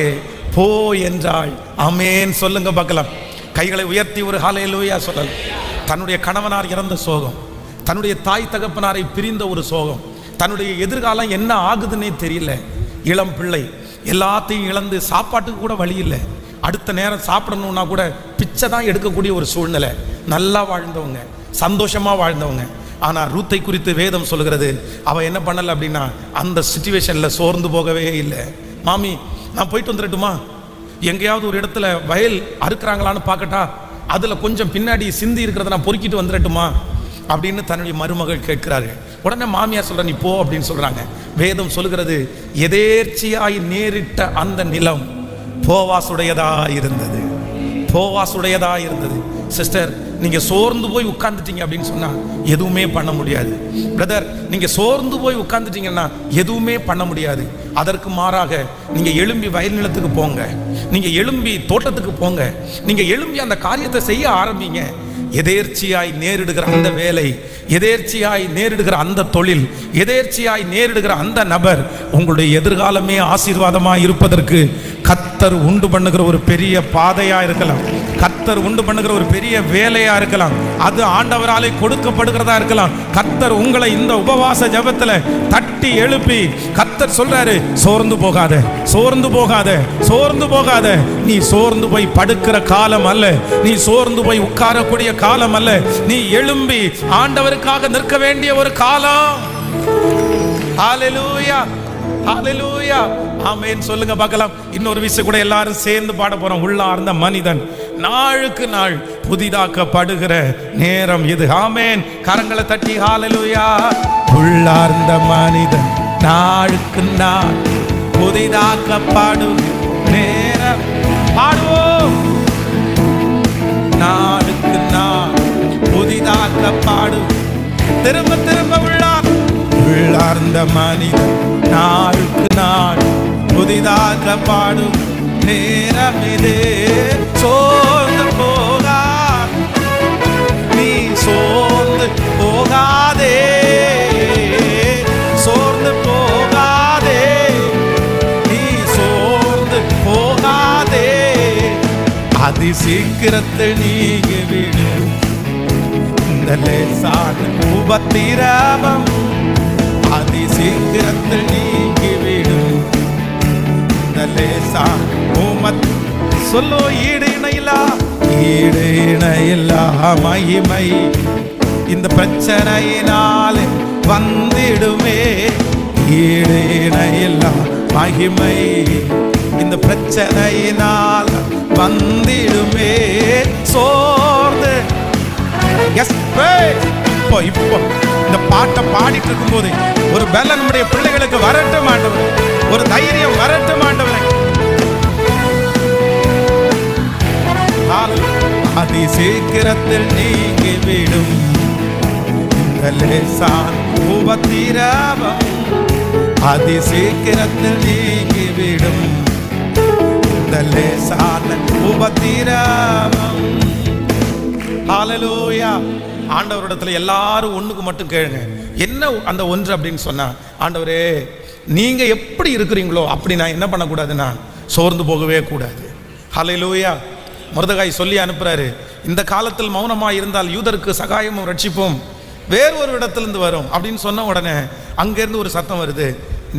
போ என்றாள். ஆமென் சொல்லுங்க பார்க்கலாம். கைகளை உயர்த்தி ஒரு ஹல்லேலூயா சொல்லலாம். தன்னுடைய கணவனார் இறந்த சோகம், தன்னுடைய தாய் தகப்பனாரை பிரிந்த ஒரு சோகம், தன்னுடைய எதிர்காலம் என்ன ஆகுதுன்னே தெரியல, இளம் பிள்ளை எல்லாத்தையும் இழந்து சாப்பாட்டுக்கு கூட வழி இல்லை, அடுத்த நேரம் சாப்பிடணும்னா கூட பிச்சை தான் எடுக்கக்கூடிய ஒரு சூழ்நிலை. நல்லா வாழ்ந்தவங்க, சந்தோஷமா வாழ்ந்தவங்க. ஆனால் ரூத்தை குறித்து வேதம் சொல்கிறது, அவள் என்ன பண்ணலை அப்படின்னா, அந்த சிச்சுவேஷனில் சோர்ந்து போகவே இல்லை. மாமி நான் போயிட்டு வந்துடட்டுமா, எங்கேயாவது ஒரு இடத்துல வயல் அறுக்கிறாங்களான்னு பார்க்கட்டா, அதில் கொஞ்சம் பின்னாடி சிந்தி இருக்கிறத நான் பொறுக்கிட்டு வந்துடட்டுமா அப்படின்னு தன்னுடைய மருமகள் கேட்கிறார்கள். உடனே மாமியார் சொல்ற, நீ போ அப்படின்னு சொல்றாங்க. வேதம் சொல்லுகிறது, எதேர்ச்சியாய் நேரிட்ட அந்த நிலம் போவாசுடையதா இருந்தது, போவாசுடையதா இருந்தது. சிஸ்டர், நீங்க சோர்ந்து போய் உட்கார்ந்துட்டீங்க அப்படின்னு சொன்னா எதுவுமே பண்ண முடியாது. பிரதர், நீங்க சோர்ந்து போய் உட்கார்ந்துட்டீங்கன்னா எதுவுமே பண்ண முடியாது. அதற்கு மாறாக நீங்க எழும்பி வயல் நிலத்துக்கு போங்க, நீங்க எழும்பி தோட்டத்துக்கு போங்க, நீங்க எழும்பி அந்த காரியத்தை செய்ய ஆரம்பிங்க. எதேர்ச்சியாய் நேரிடுகிற அந்த வேலை, எதேர்ச்சியாய் நேரிடுகிற அந்த தொழில், எதேர்ச்சியாய் நேரிடுகிற அந்த நபர் உங்களுடைய எதிர்காலமே ஆசீர்வாதமாய் இருப்பதற்கு கர்த்தர் உண்டு பண்ணுகிற ஒரு பெரிய பாதையா இருக்கலாம், கர்த்தர் உண்டு பண்ணுகிற ஒரு பெரிய வேலையா இருக்கலாம், அது ஆண்டவராலே கொடுக்கப்படுகிறதா இருக்கலாம். கர்த்தர் உங்களை இந்த உபவாச ஜெபத்துல தட்டி எழுப்பி கர்த்தர் சொல்றாரு, சோர்ந்து போகாத, சோர்ந்து போகாத, சோர்ந்து போகாத. நீ சோர்ந்து போய் படுக்கிற காலம் அல்ல, நீ சோர்ந்து போய் உட்காரக்கூடிய காலம் அல்ல, நீ எழும்பி ஆண்டவருக்காக நிற்க வேண்டிய ஒரு காலம். ஹல்லேலூயா, ஹல்லேலூயா, ஆமென் சொல்லுங்க பார்க்கலாம். இன்னொரு விஷயம் கூட எல்லாரும் சேர்ந்து பாட போறோம். உள்ளார்ந்த மனிதன் நாளுக்கு நாள் புதிதாக்கப்படுகிற நேரம் இது. ஆமென், கரங்களை தட்டி ஹல்லேலூயா. உள்ளார்ந்த மனிதன் நாளுக்கு நாள் புதிதாக்கப்படும் நேரம். பாடுவோம். நாளுக்கு நாள் புதிதாக்கப்படும், திரும்ப திரும்ப உள்ளார்ந்த மனிதன் நாளுக்கு நாள் புதிதாக்கப்படும் நேரம் இது. சோர்ந்து போகா, நீ சோர்ந்து போகாதே, சோர்ந்து போகாதே, நீ சோர்ந்து போகாதே. அதி சீக்கிரத்தில் நீங்கிவிடு இந்த லேசான உபத்திரவம், அதி சீக்கிரத்தில் நீங்கிவிடும் இந்த லேசான உமத். சொல்லோ, ஈடு இணையில்லா, ஈடு இணையில்லா மகிமை இந்த பிரச்சனையினால் வந்திடுமே. ஈடு இணையில்லா மகிமை இந்த பிரச்சனையினால் வந்திடுமே. சோர்ந்து இப்போ இப்போ இந்த பாட்டை பாடிட்டு இருக்கும் போது ஒரு பலன் நம்முடைய பிள்ளைகளுக்கு வரட்டும் ஆண்டவரே, ஒரு தைரியம் வரட்டும் ஆண்டவரே. அதி சீக்கிரத்தில் நீங்கிவிடும் இந்த லேசான உபத்திரவம். அதி சீக்கிரத்தில் நீங்கிவிடும் இந்த லேசான உபத்திரவம். ஹல்லேலூயா. ஆண்டவரிடத்துல எல்லாரும் ஒண்ணுக்கு மட்டும் கேளுங்க. என்ன அந்த ஒன்று அப்படின்னு சொன்னா, ஆண்டவரே நீங்க எப்படி இருக்கிறீங்களோ அப்படி நான் என்ன பண்ணக்கூடாதுன்னா சோர்ந்து போகவே கூடாது. ஹல்லேலூயா. மொர்தெகாய் சொல்லி அனுப்புறாரு, இந்த காலத்தில் மௌனமா இருந்தால் யூதருக்கு சகாயமும் ரட்சிப்பும் வேறு ஒரு இடத்திலிருந்து வரும் அப்படின்னு சொன்ன உடனே அங்கிருந்து ஒரு சத்தம் வருது,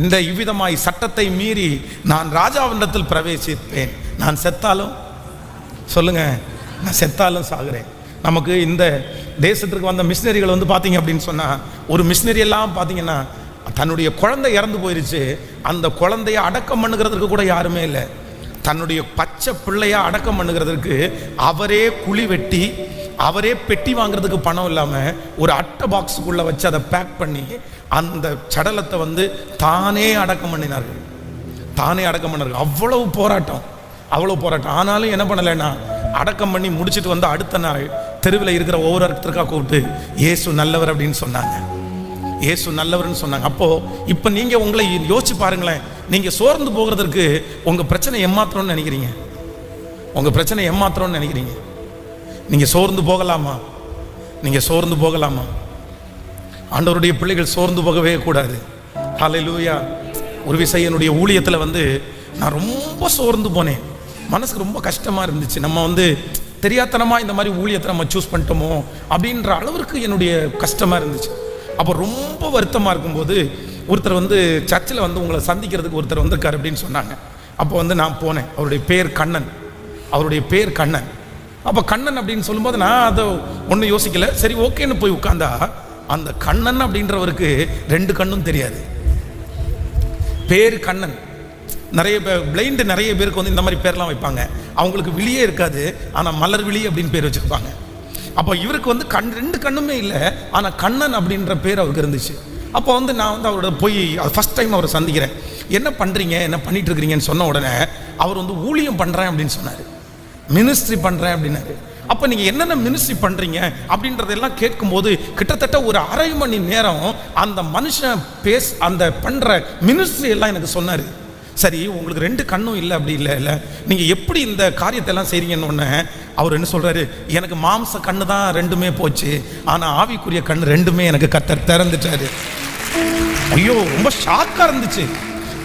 இந்த இவ்விதமாய் சட்டத்தை மீறி நான் ராஜாவினிடத்தில் பிரவேசிப்பேன். நான் செத்தாலும் சொல்லுங்க, நான் செத்தாலும் சாகுறேன். நமக்கு இந்த தேசத்திற்கு வந்த மிஷினரிகள் வந்து பார்த்தீங்க அப்படின்னு சொன்னால், ஒரு மிஷினரி எல்லாம் பார்த்தீங்கன்னா தன்னுடைய குழந்தை இறந்து போயிருச்சு, அந்த குழந்தைய அடக்கம் பண்ணுகிறதுக்கு கூட யாருமே இல்லை. தன்னுடைய பச்சை பிள்ளைய அடக்கம் பண்ணுகிறதுக்கு அவரே குழி வெட்டி அவரே பெட்டி வாங்குறதுக்கு பணம் இல்லாமல் ஒரு அட்டை பாக்ஸுக்குள்ளே வச்சு அதை பேக் பண்ணி அந்த சடலத்தை வந்து தானே அடக்கம் பண்ணினார்கள். தானே அடக்கம் பண்ணார்கள். அவ்வளவு போராட்டம், அவ்வளோ போராட்டம். ஆனாலும் என்ன பண்ணலைன்னா, அடக்கம் பண்ணி முடிச்சுட்டு வந்து அடுத்த நாள் தெருவில் இருக்கிற ஒவ்வொரு இடத்திற்காக கூப்பிட்டு இயேசு நல்லவர் அப்படின்னு சொன்னாங்க. இயேசு நல்லவர்னு சொன்னாங்க. அப்போது இப்போ நீங்கள் உங்களை யோசிச்சு பாருங்களேன், நீங்கள் சோர்ந்து போகிறதுக்கு உங்கள் பிரச்சனை ஏமாத்திரம்னு நினைக்கிறீங்க? உங்கள் பிரச்சனை ஏமாத்திரம்னு நினைக்கிறீங்க? நீங்கள் சோர்ந்து போகலாமா? நீங்கள் சோர்ந்து போகலாமா? ஆண்டவருடைய பிள்ளைகள் சோர்ந்து போகவே கூடாது. ஹல்லேலூயா. ஒரு விஷயம் என்னுடைய ஊழியத்தில் வந்து நான் ரொம்ப சோர்ந்து போனேன். மனசுக்கு ரொம்ப கஷ்டமாக இருந்துச்சு. நம்ம வந்து தெரியாதனமாக இந்த மாதிரி ஊழியத்தை நம்ம சூஸ் பண்ணிட்டோமோ அப்படின்ற அளவிற்கு என்னுடைய கஷ்டமாக இருந்துச்சு. அப்போ ரொம்ப வருத்தமாக இருக்கும்போது ஒருத்தர் வந்து சர்ச்சில் வந்து உங்களை சந்திக்கிறதுக்கு ஒருத்தர் வந்திருக்காரு அப்படின்னு சொன்னாங்க. அப்போ வந்து நான் போனேன். அவருடைய பேர் கண்ணன். அவருடைய பேர் கண்ணன். அப்போ கண்ணன் அப்படின்னு சொல்லும்போது நான் அதை ஒன்றும் யோசிக்கலை. சரி ஓகேன்னு போய் உட்கார்ந்தா அந்த கண்ணன் அப்படின்றவருக்கு 2 கண்ணும் தெரியாது. பேர் கண்ணன். நிறைய பிளைண்டு நிறைய பேருக்கு வந்து இந்த மாதிரி பேர்லாம் வைப்பாங்க. அவங்களுக்கு விழியே இருக்காது, ஆனால் மலர் விழி அப்படின்னு பேர் வச்சுருப்பாங்க. அப்போ இவருக்கு வந்து 2 கண்ணுமே இல்லை, ஆனால் கண்ணன் அப்படின்ற பேர் அவருக்கு இருந்துச்சு. அப்போ வந்து நான் வந்து அவரோட போய் ஃபஸ்ட் டைம் அவரை சந்திக்கிறேன். என்ன பண்ணுறீங்க, என்ன பண்ணிட்டு இருக்கிறீங்கன்னு சொன்ன உடனே அவர் வந்து ஊழியம் பண்ணுறேன் அப்படின்னு சொன்னார். மினிஸ்ட்ரி பண்ணுறேன் அப்படின்னாரு. அப்போ நீங்கள் என்னென்ன மினிஸ்ட்ரி பண்ணுறீங்க அப்படின்றதெல்லாம் கேட்கும்போது கிட்டத்தட்ட ஒரு அரை மணி நேரம் அந்த மனுஷன் அந்த பண்ணுற மினிஸ்ட்ரி எல்லாம் எனக்கு சொன்னார். சரி உங்களுக்கு 2 கண்ணும் இல்லை அப்படி இல்லை நீங்கள் எப்படி இந்த காரியத்தை எல்லாம் செய்கிறீங்கன்னு ஒன்று அவர் என்ன சொல்கிறாரு, எனக்கு மாம்ச கண்ணு தான் 2மே போச்சு, ஆனால் ஆவிக்குரிய கண்ணு 2மே எனக்கு கர்த்தர் திறந்துட்டாரு. ஐயோ ரொம்ப ஷாக்காக இருந்துச்சு.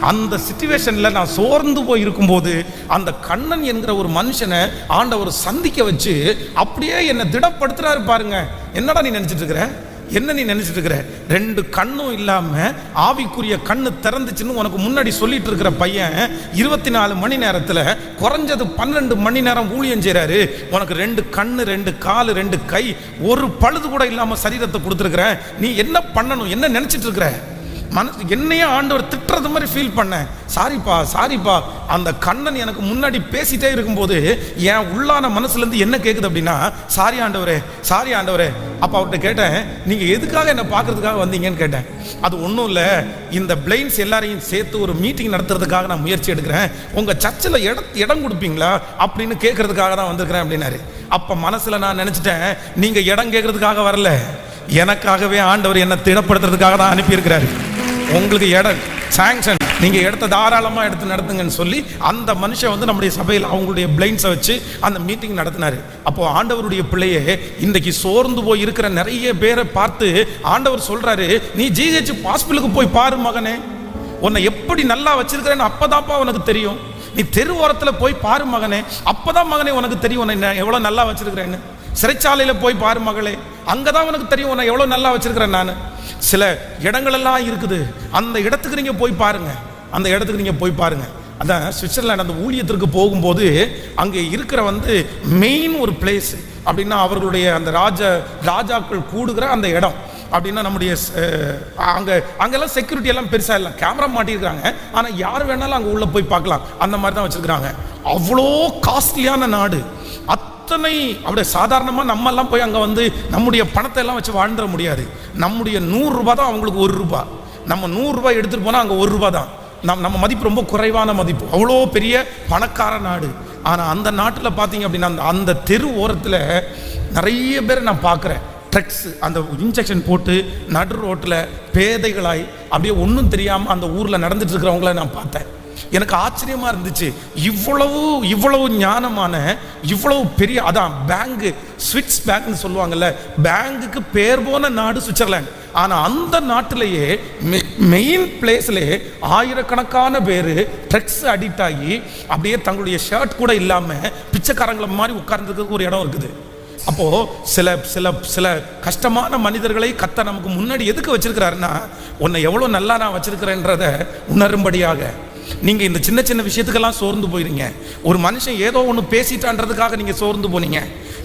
அந்த சிச்சுவேஷனில் நான் சோர்ந்து போய் இருக்கும்போது அந்த கண்ணன் என்கிற ஒரு மனுஷனை ஆண்டவர் சந்திக்க வச்சு அப்படியே என்னை திடப்படுத்துறாரு. பாருங்க, என்னடா நீ நினச்சிட்டு இருக்கிற, என்ன நீ நினைச்சிட்டு இருக்கிற, 2 கண்ணும் இல்லாம ஆவிக்குரிய கண்ணு திறந்துச்சுன்னு உனக்கு முன்னாடி சொல்லிட்டு இருக்கிற பையன் 24 மணி நேரத்துல குறைஞ்சது 12 மணி நேரம் ஊழியம் செய்றாரு. உனக்கு 2 கண்ணு, 2 காலு, 2 கை, ஒரு பழுது கூட இல்லாம சரீரத்தை கொடுத்துருக்கிற. நீ என்ன பண்ணணும், என்ன நினைச்சிட்டு இருக்கிற? மனசு என்னையே ஆண்டவர் திட்டுறது மாதிரி ஃபீல் பண்ணேன். சாரிப்பா. அந்த கண்ணன் எனக்கு முன்னாடி பேசிட்டே இருக்கும்போது என் உள்ளான மனசுலேருந்து என்ன கேட்குது அப்படின்னா, சாரி ஆண்டவரே. அப்போ அவர்கிட்ட கேட்டேன், நீங்கள் எதுக்காக என்னை பார்க்கறதுக்காக வந்தீங்கன்னு கேட்டேன். அது ஒன்றும் இல்லை, இந்த பிளைன்ஸ் எல்லாரையும் சேர்த்து ஒரு மீட்டிங் நடத்துறதுக்காக நான் முயற்சி எடுக்கிறேன், உங்கள் சர்ச்சில் இடம் கொடுப்பீங்களா அப்படின்னு கேட்கறதுக்காக தான் வந்திருக்கிறேன் அப்படின்னாரு. அப்போ மனசில் நான் நினச்சிட்டேன், நீங்கள் இடம் கேட்கறதுக்காக வரல, எனக்காகவே ஆண்டவர் என்னை திடப்படுத்துறதுக்காக தான் அனுப்பியிருக்கிறாரு. உங்களுக்கு இடம் சாங்ஷன், நீங்கள் இடத்த தாராளமாக எடுத்து நடத்துங்கன்னு சொல்லி அந்த மனுஷன் வந்து நம்முடைய சபையில் அவங்களுடைய பிளைண்ட்ஸை வச்சு அந்த மீட்டிங் நடத்தினார். அப்போது ஆண்டவருடைய பிள்ளையே இன்றைக்கி சோர்ந்து போய் இருக்கிற நிறைய பேரை பார்த்து ஆண்டவர் சொல்கிறாரு, நீ ஜிஹெச் ஹாஸ்பிட்டலுக்கு போய் பாரு மகனே, உன்னை எப்படி நல்லா வச்சிருக்கிறேன்னு அப்போதான்ப்பா உனக்கு தெரியும். நீ தெரு ஓரத்தில் போய் பாரு மகனே, அப்போதான் மகனே உனக்கு தெரியும் உன்னை எவ்வளோ நல்லா வச்சிருக்கிறேன்னு. சிறைச்சாலையில் போய் பாரு மகளே, அங்கே தான் உனக்கு தெரியும் உன்னை எவ்வளோ நல்லா வச்சிருக்கிறேன் நான். சில இடங்களெல்லாம் இருக்குது, அந்த இடத்துக்கு நீங்கள் போய் பாருங்க. அதான் சுவிட்சர்லாந்து அந்த ஊழியத்திற்கு போகும்போது அங்கே இருக்கிற வந்து மெயின் ஒரு பிளேஸ் அப்படின்னா அவர்களுடைய அந்த ராஜாக்கள் கூடுகிற அந்த இடம் அப்படின்னா நம்முடைய அங்கெல்லாம் செக்யூரிட்டி எல்லாம் பெருசாக இல்லை, கேமரா மாட்டியிருக்காங்க, ஆனால் யார் வேணாலும் அங்கே உள்ளே போய் பார்க்கலாம், அந்த மாதிரி தான் வச்சுருக்கிறாங்க. அவ்வளோ காஸ்ட்லியான நாடு. அத்தனை அப்படியே சாதாரணமாக நம்மெல்லாம் போய் அங்கே வந்து நம்முடைய பணத்தை எல்லாம் வச்சு வாழ்ந்துட முடியாது. நம்முடைய 100 ரூபா தான் அவங்களுக்கு 1 ரூபா. நம்ம 100 ரூபாய் எடுத்துகிட்டு போனால் அங்கே 1 ரூபா தான். நம்ம மதிப்பு ரொம்ப குறைவான மதிப்பு. அவ்வளோ பெரிய பணக்கார நாடு. ஆனால் அந்த நாட்டில் பார்த்தீங்க அப்படின்னா அந்த தெரு ஓரத்தில் நிறைய பேர் நான் பார்க்குறேன். ட்ரக்ஸ் அந்த இன்ஜெக்ஷன் போட்டு நடு ரோட்டில் பேதைகளாய் அப்படியே ஒன்றும் தெரியாமல் அந்த ஊரில் நடந்துட்டு இருக்கிறவங்கள நான் பார்த்தேன். எனக்கு ஆச்சரியமாக இருந்துச்சு. இவ்வளவு ஞானமான இவ்வளவு பெரிய, அதான் பேங்கு, ஸ்விஸ் பேங்க்னு சொல்லுவாங்கல்ல, பேங்குக்கு பேர் போன நாடு சுவிட்சர்லாந்து. ஆனால் அந்த நாட்டிலேயே மெயின் பிளேஸ்லேயே ஆயிரக்கணக்கான பேர் ட்ரக்ஸ் அடிக்ட் ஆகி அப்படியே தங்களுடைய ஷர்ட் கூட இல்லாமல் பிச்சைக்காரங்களை மாதிரி உட்கார்ந்துருக்கு ஒரு இடம் இருக்குது. அப்போ சில சில சில கஷ்டமான மனிதர்களை கர்த்தர் நமக்கு முன்னாடி எதுக்கு வச்சிருக்கிறாருன்னா, உன்னை எவ்வளோ நல்லா நான் வச்சிருக்கிறேன்றத உணரும்படியாக. நீங்கள் இந்த சின்ன சின்ன விஷயத்துக்கெல்லாம் சோர்ந்து போயிருங்க. ஒரு மனுஷன் ஏதோ ஒன்று பேசிட்டான்றதுக்காக நீங்கள் சோர்ந்து போனீங்க.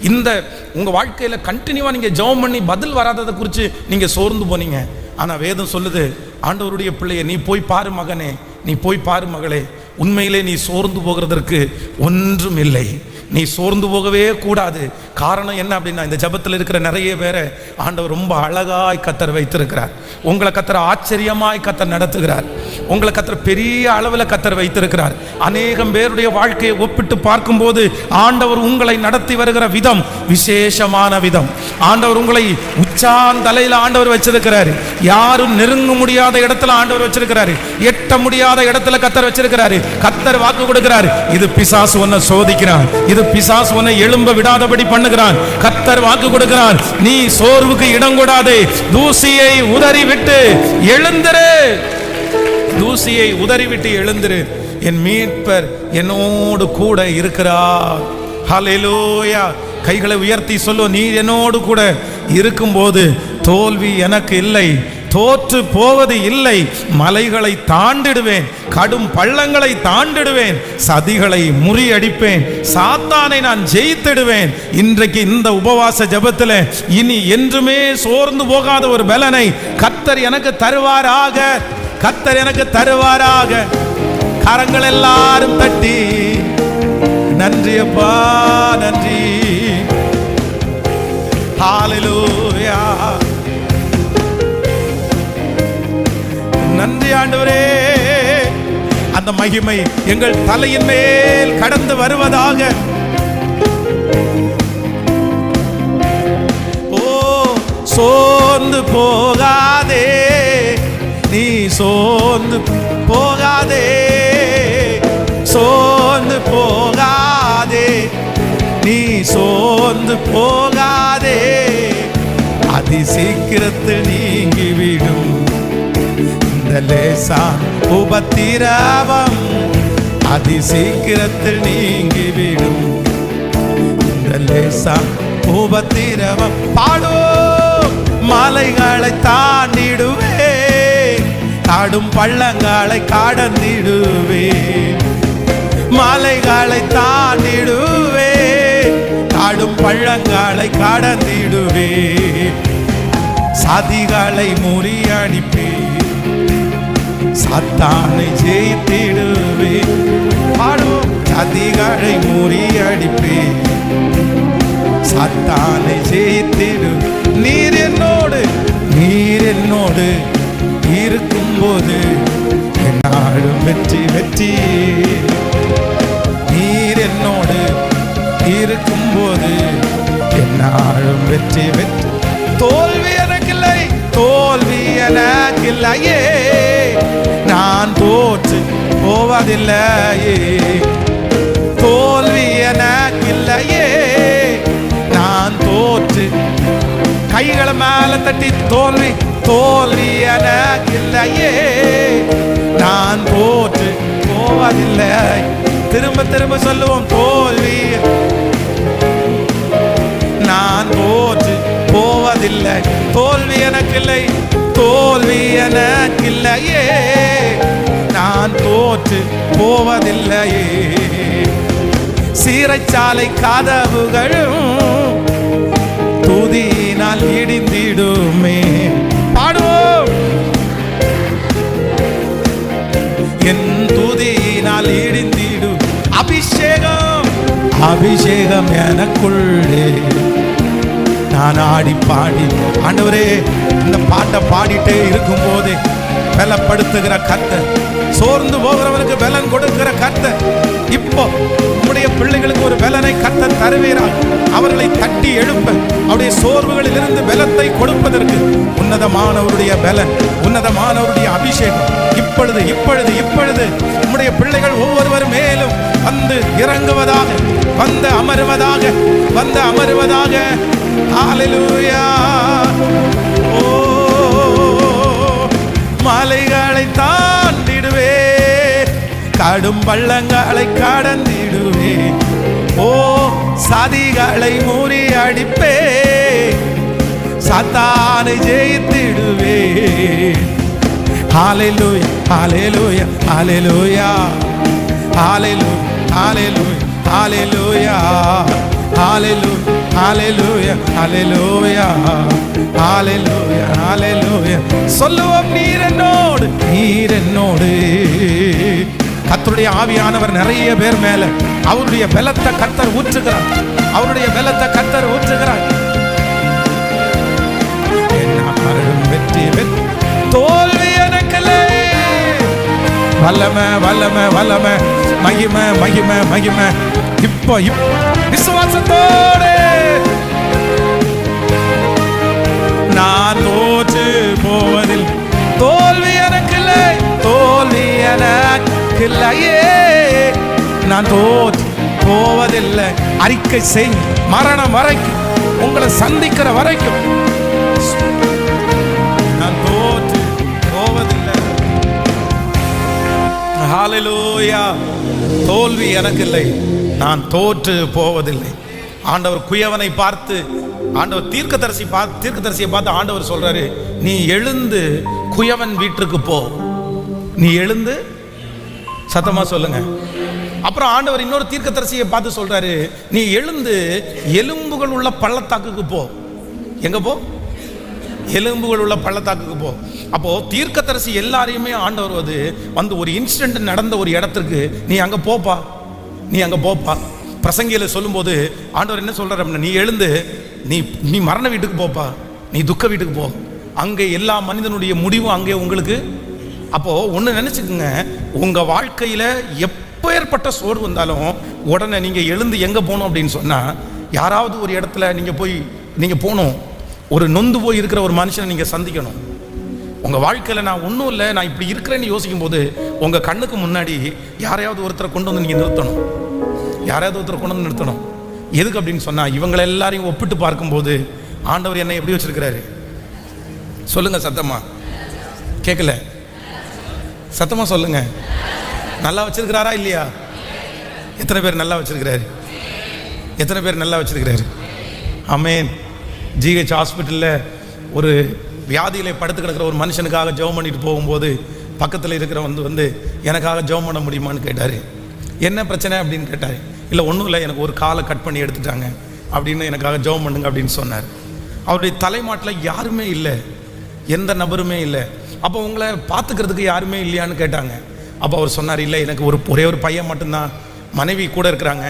இந்த உங்கள் வாழ்க்கையில் கண்டினியூவாக நீங்கள் ஜெபம் பண்ணி பதில் வராததை குறித்து நீங்கள் சோர்ந்து போனீங்க. ஆனால் வேதம் சொல்லுது, ஆண்டவருடைய பிள்ளையை நீ போய் பாரு மகனே, நீ போய் பாரு மகளே, உண்மையிலே நீ சோர்ந்து போகிறதற்கு ஒன்றும் இல்லை. நீ சோர்ந்து போகவே கூடாது. காரணம் என்ன அப்படின்னா, இந்த ஜபத்தில் இருக்கிற நிறைய பேரை ஆண்டவர் ரொம்ப அழகாய் கர்த்தர் வைத்திருக்கிறார். உங்களை கர்த்தர் ஆச்சரியமாய் கர்த்தர் நடத்துகிறார். உங்களை கர்த்தர் பெரிய அளவில் கர்த்தர் வைத்திருக்கிறார். அநேகம் பேருடைய வாழ்க்கையை ஒப்பிட்டு பார்க்கும்போது ஆண்டவர் உங்களை நடத்தி வருகிற விதம் விசேஷமான விதம். ஆண்டவர் உங்களை உச்சாந்தலையில் ஆண்டவர் வச்சிருக்கிறாரு. யாரும் நெருங்க முடியாத இடத்துல ஆண்டவர் வச்சிருக்கிறாரு. எட்ட முடியாத இடத்துல கர்த்தர் வச்சிருக்கிறாரு. கர்த்தர் வாக்கு கொடுக்கிறாரு, இது பிசாசு உன்னை சோதிக்கிறான், இது பிசாசு உன்னை எழும்ப விடாதபடி பண்ணுகிறான். கர்த்தர் வாக்கு கொடுக்கிறான், நீ சோர்வுக்கு இடம் கொடாதே, தூசியை உதறிவிட்டு எழுந்திரு, தூசியை உதறிவிட்டு எழுந்திரு, என் மீட்பர் என்னோடு கூட இருக்கிறார். ஹல்லேலூயா. கைகளை உயர்த்தி சொல்லு, நீ என்னோடு கூட இருக்கும்போது தோல்வி எனக்கு இல்லை, தோற்று போவது இல்லை. மலைகளை தாண்டிடுவேன், கடும் பள்ளங்களை தாண்டிடுவேன், சதிகளை முறியடிப்பேன், சாத்தானை நான் ஜெயித்திடுவேன். இன்றைக்கு இந்த உபவாச ஜெபத்தில் இனி என்றுமே சோர்ந்து போகாத ஒரு பலனை கர்த்தர் எனக்கு தருவாராக, கர்த்தர் எனக்கு தருவாராக. கரங்கள் எல்லாரும் தட்டி நன்றி அப்பா, நன்றி. ஹல்லேலூயா. நன்றி ஆண்டவரே. அந்த மகிமை எங்கள் தலையின் மேல் கடந்து வருவதாக. ஓ சோர்ந்து போகாதே, நீ சோர்ந்து போகாதே, சோர்ந்து போகாதே, நீ சோர்ந்து போகாதே. அதி சீக்கிரத்தில் நீங்கிவிடும் இந்த லேசான உபத்திரவம், அதி சீக்கிரத்தில் நீங்கிவிடும் இந்த லேசான உபத்திரவம். பாடும் மலைகளை தாண்டிடுவே, காடும் பள்ளங்களை கடந்திடுவே, மலைகளை தாண்டிடுவே, காடும் பள்ளங்களை கடந்திடுவே, சதிகளை முறியடிப்பே, சாத்தானை ஜெயித்திடுவே. பாடும் சதிகளை முறியடிப்பே, சாத்தானை ஜெயித்திடு. நீர் என்னோடு, நீர் என்னோடு இருக்கும்போது என்னாலும் வெற்றி வெற்றி. நீர் என்னோடு இருக்கும்போது என்னாலும் வெற்றி வெற்றி. தோல்வி எனக்கில்லை, தோல்வி எனக்கில்லையே, நான் தோற்று போவதில்லையே, தோல்வி எனக்கில்லையே, நான் தோற்று. கைகளை மேல தட்டி தோல்வி, தோல்வி எனக்கில்லையே, நான் தோற்று போவதில்லை. திரும்ப திரும்ப சொல்லுவோம், தோல்வி நான் தோற்று போவதில்லை, தோல்வி எனக்கில்லை, தோல்வி எனக்கில்லையே, நான் தோற்று போவதில்லையே. சிறைச்சாலை கதவுகளும் துதியினால் இடிந்திடுமே. பாடுவோம், என் துதியினால் இடிந்திடும். அபிஷேகம், அபிஷேகம் எனக்குள்ளே. நான் ஆடி பாடி, ஆண்டவரே இந்த பாட்டை பாடிட்டே இருக்கும்போது பலப்படுத்துகிற கர்த்தர், சோர்ந்து போகிறவனுக்கு பலன் கொடுக்கிற கர்த்தர். இப்போ உம்முடைய பிள்ளைகளுக்கு ஒரு பலனை கர்த்தர் தருவீராக. அவர்களை தட்டி எழுப்ப, அவருடைய சோர்வுகளில் இருந்து பலத்தை கொடுப்பதற்கு உன்னதமானவருடைய பலன், உன்னதமானவருடைய அபிஷேகம் இப்பொழுது இப்பொழுது இப்பொழுது உம்முடைய பிள்ளைகள் ஒவ்வொருவர் மேலும் வந்து இறங்குவதாக, வந்து அமருவதாக, வந்து அமருவதாக. ஹல்லேலூயா. ஓ, மலைகளை தாண்டிடுவே, கடும் பள்ளங்களை கடந்திடுவே, ஓ சதிகளை முறியடிப்பே, சாத்தானை ஜெயித்திடுவே. ஹல்லேலூயா, ஹல்லேலூயா, ஹல்லேலூயா, ஹல்லேலூயா, ஹல்லேலூயா, ஹல்லேலூயா, ஹல்லேலூயா, ஹல்லேலூயா, ஹல்லேலூயா, ஹல்லேலூயா. சொல்லுவோம், நீர் என்னோடு, நீர் என்னோடு. கர்த்தருடைய ஆவியானவர் நிறைய பேர் மேல அவருடைய பலத்தை கர்த்தர் ஊற்றுகிறார், அவருடைய பலத்தை கர்த்தர் ஊற்றுகிறார். வெற்றி வெற்றி, தோல்வி எனக்கில்லை. வல்லமை வல்லமை வல்லமை, மகிமை மகிமை மகிமை. இப்போ விசுவாசத்தோடு நான் தோற்று போவதில், தோல்வி எனக்கில்லை, தோல்வி எனக்கில்லையே. நான் தோற்று போவதில்லை. அறிக்கை செய், மரணம் வரைக்கும், உங்களை சந்திக்கிற வரைக்கும் நான் தோற்று போவதில்லை. ஹல்லேலூயா. தோல்வி எனக்கில்லை, நான் தோற்று போவதில்லை. ஆண்டவர் குயவனை பார்த்து, ஆண்டவர் தீர்க்கதரிசியை பார்த்து ஆண்டவர் சொல்றாரு, நீ எழுந்து குயவன் வீட்டுக்கு போ. நீ எழுந்து, சத்தமா சொல்லுங்க. அப்புறம் ஆண்டவர் இன்னொரு தீர்க்கதரிசியை பார்த்து சொல்றாரு, நீ எழுந்து எலும்புகள் உள்ள பள்ளத்தாக்குக்கு போ. எங்க போ? எலும்புகள் உள்ள பள்ளத்தாக்குக்கு போ. அப்போ தீர்க்கதரிசி எல்லாரையுமே ஆண்டவர் வந்து ஒரு இன்சிடென்ட் நடந்த ஒரு இடத்துக்கு, நீ அங்க போப்பா, நீ அங்க போப்பா. பிரசங்கியில சொல்லும்போது ஆண்டவர் என்ன சொல்றாரு அப்படின்னா, நீ எழுந்து நீ மரண வீட்டுக்கு போப்பா, நீ துக்க வீட்டுக்கு போ, அங்கே எல்லா மனிதனுடைய முடிவும் அங்கே உங்களுக்கு. அப்போ ஒன்று நினைச்சுக்குங்க, உங்க வாழ்க்கையில எப்பேற்பட்ட சோர்வு வந்தாலும் உடனே நீங்க எழுந்து எங்க போகணும் அப்படின்னு சொன்னா, யாராவது ஒரு இடத்துல நீங்க போகணும். ஒரு நொந்து போய் இருக்கிற ஒரு மனுஷனை நீங்க சந்திக்கணும். உங்க வாழ்க்கையில நான் ஒன்றும் இல்லை, நான் இப்படி இருக்கிறேன்னு யோசிக்கும் போது உங்க கண்ணுக்கு முன்னாடி யாரையாவது ஒருத்தரை கொண்டு வந்து நீங்க நிறுத்தணும், யாரையாவது ஒருத்தரை கொண்டு வந்து நிறுத்தணும். எதுக்கு அப்படின்னு சொன்னா, இவங்களை எல்லாரையும் ஒப்பிட்டு பார்க்கும்போது ஆண்டவர் என்னை எப்படி வச்சிருக்கிறாரு? சொல்லுங்க சத்தமா, கேட்கல, சத்தமா சொல்லுங்க. நல்லா வச்சிருக்கிறாரா இல்லையா? எத்தனை பேர் நல்லா வச்சிருக்கிறாரு? எத்தனை பேர் நல்லா வச்சிருக்கிறாரு? ஆமென். ஜிஹெச் ஹாஸ்பிட்டலில் ஒரு வியாதியில படுத்து கிடக்கிற ஒரு மனுஷனுக்காக ஜெபம் பண்ணிட்டு போகும்போது பக்கத்தில் இருக்கிறவன் வந்து எனக்காக ஜெபம் பண்ண முடியுமான்னு கேட்டார். என்ன பிரச்சனை அப்படின்னு கேட்டார். இல்லை ஒன்றும் இல்லை, எனக்கு ஒரு காலை கட் பண்ணி எடுத்துட்டாங்க அப்படின்னு, எனக்காக ஜெபம் பண்ணுங்க அப்படின்னு சொன்னார். அவருடைய தலைமாட்டில் யாருமே இல்லை, எந்த நபருமே இல்லை. அப்போ உங்களை பார்த்துக்கிறதுக்கு யாருமே இல்லையான்னு கேட்டாங்க. அப்போ அவர் சொன்னார், இல்லை எனக்கு ஒரே ஒரு பையன் மட்டும்தான், மனைவி கூட இருக்கிறாங்க.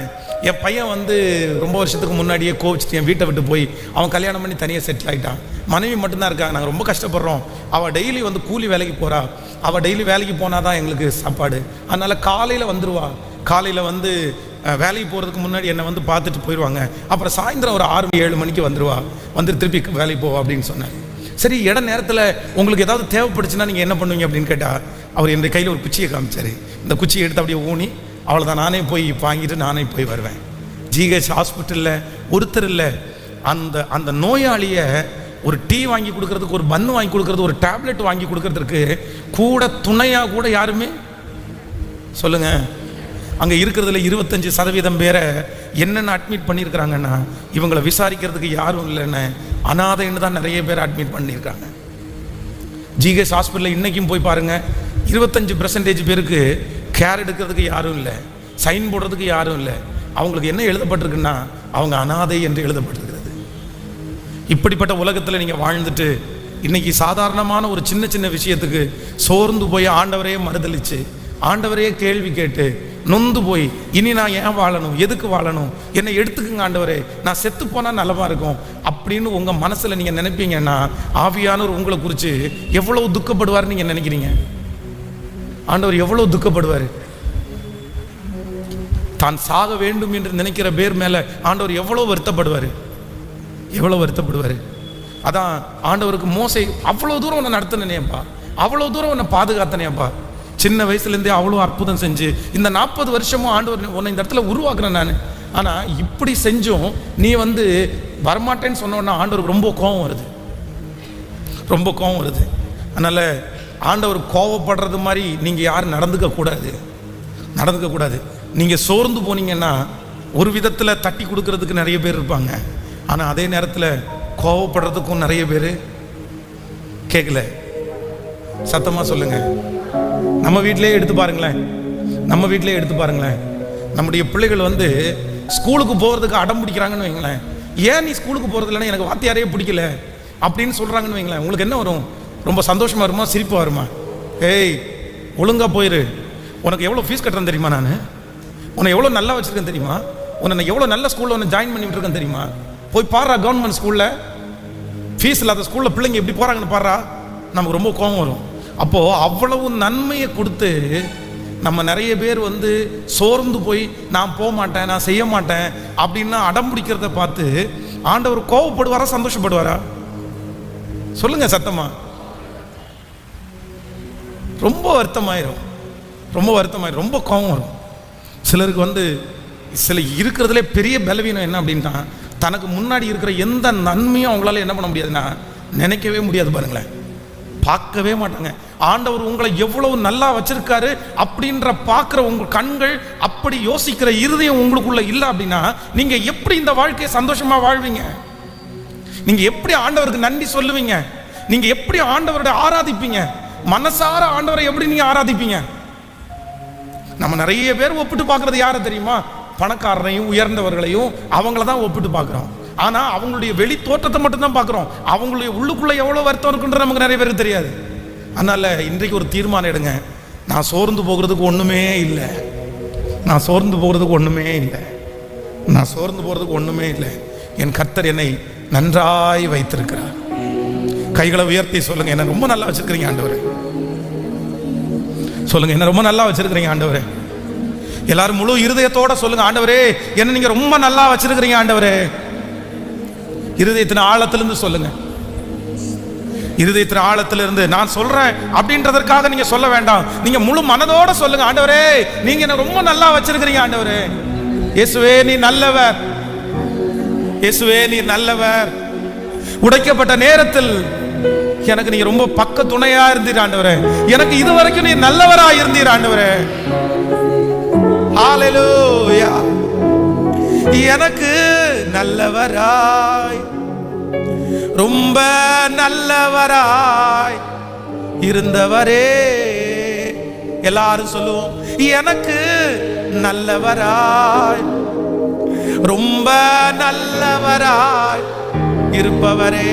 என் பையன் வந்து ரொம்ப வருஷத்துக்கு முன்னாடியே கோவிச்சுட்டு என் வீட்டை விட்டு போய் அவன் கல்யாணம் பண்ணி தனியாக செட்டில் ஆகிட்டான். மனைவி மட்டும்தான் இருக்காங்க, நாங்கள் ரொம்ப கஷ்டப்படுறோம். அவள் டெய்லி வந்து கூலி வேலைக்கு போகிறா, அவள் டெய்லி வேலைக்கு போனால் தான் எங்களுக்கு சாப்பாடு. அதனால் காலையில் வந்துடுவா, காலையில் வந்து வேலைக்கு போகிறதுக்கு முன்னாடி என்னை வந்து பார்த்துட்டு போயிடுவாங்க. அப்புறம் சாயந்தரம் ஒரு 6-7 மணிக்கு வந்துடுவா, வந்து திருப்பி வேலைக்கு போவா அப்படின்னு சொன்னேன். சரி, இட நேரத்தில் உங்களுக்கு ஏதாவது தேவைப்படுச்சுன்னா நீங்கள் என்ன பண்ணுவீங்க அப்படின்னு கேட்டால், அவர் என்னுடைய கையில் ஒரு குச்சியை காமிச்சார். இந்த குச்சியை எடுத்து அப்படியே ஊனி, அவ்வளோதான், நானே போய் வாங்கிட்டு நானே போய் வருவேன். ஜிஹெச் ஹாஸ்பிட்டலில் ஒருத்தர் இல்லை, அந்த நோயாளியை ஒரு டீ வாங்கி கொடுக்கறதுக்கு, ஒரு பன்னு வாங்கி கொடுக்கறது, ஒரு டேப்லெட் வாங்கி கொடுக்கறதுக்கு கூட துணையாக கூட யாருமே, சொல்லுங்க. அங்கே இருக்கிறதுல 25% பேரை என்னென்ன அட்மிட் பண்ணியிருக்கிறாங்கன்னா, இவங்களை விசாரிக்கிறதுக்கு யாரும் இல்லைன்னு அனாதைன்னு தான் நிறைய பேர் அட்மிட் பண்ணியிருக்காங்க. ஜிஹெச் ஹாஸ்பிட்டலில் இன்றைக்கும் போய் பாருங்கள், 25% பேருக்கு கேர் எடுக்கிறதுக்கு யாரும் இல்லை, சைன் போடுறதுக்கு யாரும் இல்லை. அவங்களுக்கு என்ன எழுதப்பட்டிருக்குன்னா, அவங்க அனாதை என்று எழுதப்பட்டிருக்கிறது. இப்படிப்பட்ட உலகத்தில் நீங்கள் வாழ்ந்துட்டு இன்னைக்கு சாதாரணமான ஒரு சின்ன சின்ன விஷயத்துக்கு சோர்ந்து போய் ஆண்டவரையே மறுதளிச்சு, ஆண்டவரையே கேள்வி கேட்டு, நொந்து போய் இனி நான் ஏன் வாழணும், எதுக்கு வாழணும், என்னை எடுத்துக்குங்க ஆண்டவரே, நான் செத்து போனால் நல்லவா இருக்கும் அப்படின்னு உங்கள் மனசில் நீங்கள் நினைப்பீங்கன்னா ஆவியானவர் உங்களை குறித்து எவ்வளவு துக்கப்படுவார் நீங்கள் நினைக்கிறீங்க? ஆண்டவர் எவ்வளோ துக்கப்படுவார்? தான் சாக வேண்டும் என்று நினைக்கிற பேர் மேலே ஆண்டவர் எவ்வளோ வருத்தப்படுவார், எவ்வளோ வருத்தப்படுவார். அதான் ஆண்டவருக்கு மோசே அவ்வளோ தூரம் உன்னை நடத்தினேப்பா, அவ்வளோ தூரம் உன்னை பாதுகாத்தனேப்பா, சின்ன வயசுலேருந்தே அவ்வளோ அற்புதம் செஞ்சு இந்த 40 வருஷமும் ஆண்டவர் உன்னை இந்த இடத்துல உருவாக்குறேன் நான். ஆனால் இப்படி செஞ்சும் நீ வரமாட்டேன்னு சொன்னோன்னா ஆண்டவருக்கு ரொம்ப கோபம் வருது, ரொம்ப கோபம் வருது. அதனால் ஆண்டவர் கோபப்படுறது மாதிரி நீங்கள் யாரும் நடந்துக்கக்கூடாது. நீங்கள் சோர்ந்து போனீங்கன்னா ஒரு விதத்தில் தட்டி கொடுக்கறதுக்கு நிறைய பேர் இருப்பாங்க, ஆனால் அதே நேரத்தில் கோவப்படுறதுக்கும் நிறைய பேர். கேட்கல? சத்தமாக சொல்லுங்க. நம்ம வீட்டிலே எடுத்து பாருங்களேன், நம்முடைய பிள்ளைகள் ஸ்கூலுக்கு போகிறதுக்கு அடம் பிடிக்கிறாங்கன்னு வைங்களேன். ஏன் நீ ஸ்கூலுக்கு போகிறது இல்லைன்னா எனக்கு வாத்தியாரையே பிடிக்கல அப்படின்னு சொல்கிறாங்கன்னு வைங்களேன். உங்களுக்கு என்ன வரும்? ரொம்ப சந்தோஷமாக வருமா, சிரிப்பு வருமா? ஏய் ஒழுங்காக போயிரு, உனக்கு எவ்வளோ ஃபீஸ் கட்டுறேன்னு தெரியுமா, நான் உன்னை எவ்வளோ நல்லா வச்சுருக்கேன் தெரியுமா, உன்னை எவ்வளோ நல்ல ஸ்கூலில் உன்னை ஜாயின் பண்ணி விட்டுருக்கேன் தெரியுமா, போய் பாடுறா கவர்மெண்ட் ஸ்கூலில், ஃபீஸ் இல்லாத ஸ்கூலில் பிள்ளைங்க எப்படி போகிறாங்கன்னு பாடுறா. நமக்கு ரொம்ப கோபம் வரும். அப்போது அவ்வளவு நன்மையை கொடுத்து நம்ம நிறைய பேர் சோர்ந்து போய் நான் போக மாட்டேன், நான் செய்ய மாட்டேன் அப்படின்னு அடம் பிடிக்கிறத பார்த்து ஆண்டவர் கோபப்படுவாரா, சந்தோஷப்படுவாரா? சொல்லுங்க சத்தமா. ரொம்ப வருத்தமாயிரும், ரொம்ப கோபம் வரும். சிலருக்கு சில இருக்கிறதுலே பெரிய பலவீனம் என்ன அப்படின்னா, தனக்கு முன்னாடி இருக்கிற எந்த நன்மையும் அவங்களால என்ன பண்ண முடியாதுன்னா நினைக்கவே முடியாது. பாருங்களேன், பார்க்கவே மாட்டாங்க. ஆண்டவர் உங்களை எவ்வளவு நல்லா வச்சிருக்காரு அப்படின்ற பார்க்குற உங்கள் கண்கள், அப்படி யோசிக்கிற இருதயம் உங்களுக்குள்ள இல்லை அப்படின்னா நீங்க எப்படி இந்த வாழ்க்கையை சந்தோஷமா வாழ்வீங்க? நீங்க எப்படி ஆண்டவருக்கு நன்றி சொல்லுவீங்க? நீங்க எப்படி ஆண்டவரோட ஆராதிப்பீங்க? மனசார ஆண்டவரை எப்படி நீங்க ஆராதிப்பீங்க? நம்ம நிறைய பேர் ஒப்பிட்டு பார்க்கறது யாரை தெரியுமா? பணக்காரரையும் உயர்ந்தவர்களையும் அவங்கள தான் ஒப்பிட்டு பார்க்குறோம். ஆனால் அவங்களுடைய வெளி தோற்றத்தை மட்டும்தான் பார்க்குறோம். அவங்களுடைய உள்ளுக்குள்ளே எவ்வளோ வருத்தம் இருக்குன்ற நமக்கு நிறைய பேருக்கு தெரியாது. அதனால் இன்றைக்கு ஒரு தீர்மானம் எடுங்க. நான் சோர்ந்து போகிறதுக்கு ஒன்றுமே இல்லை, என் கர்த்தர் என்னை நன்றாய் வைத்திருக்கிறார். கைகளை உயர்த்தி சொல்லுங்க, என்ன ரொம்ப நல்லா வச்சிருக்கிறீங்க ஆண்டவரே. சொல்லுங்க, என்ன ரொம்ப நல்லா வச்சிருக்கிறீங்க ஆண்டவரே. எல்லாரும் முழு இருதயத்தோட சொல்லுங்க, ஆண்டவரே என்ன நீங்க ரொம்ப நல்லா வச்சிருக்கிறீங்க ஆண்டவரே. இருதயத்தின் ஆழத்திலிருந்து சொல்லுங்க. இருதயத்தின் ஆழத்திலிருந்து நான் சொல்றேன் அப்படின்றதற்காக நீங்க சொல்ல வேண்டாம். நீங்க முழு மனதோட சொல்லுங்க, ஆண்டவரே நீங்க என்ன ரொம்ப நல்லா வச்சிருக்கிறீங்க ஆண்டவரே. இயேசுவே நீ நல்லவர், இயேசுவே நீ நல்லவர். உடைக்கப்பட்ட நேரத்தில் எனக்கு நீங்க ரொம்ப பக்க துணையா இருந்தீர் ஆண்டவரே. எனக்கு இதுவரைக்கும் நீ நல்லவரா இருந்தீர் ஆண்டவரே. ஹalleluya. எனக்கு நல்லவராய், ரொம்ப நல்லவராய் இருந்தவரே. எல்லாரும் சொல்லுவோம், எனக்கு நல்லவராய், ரொம்ப நல்லவராய் இருப்பவரே.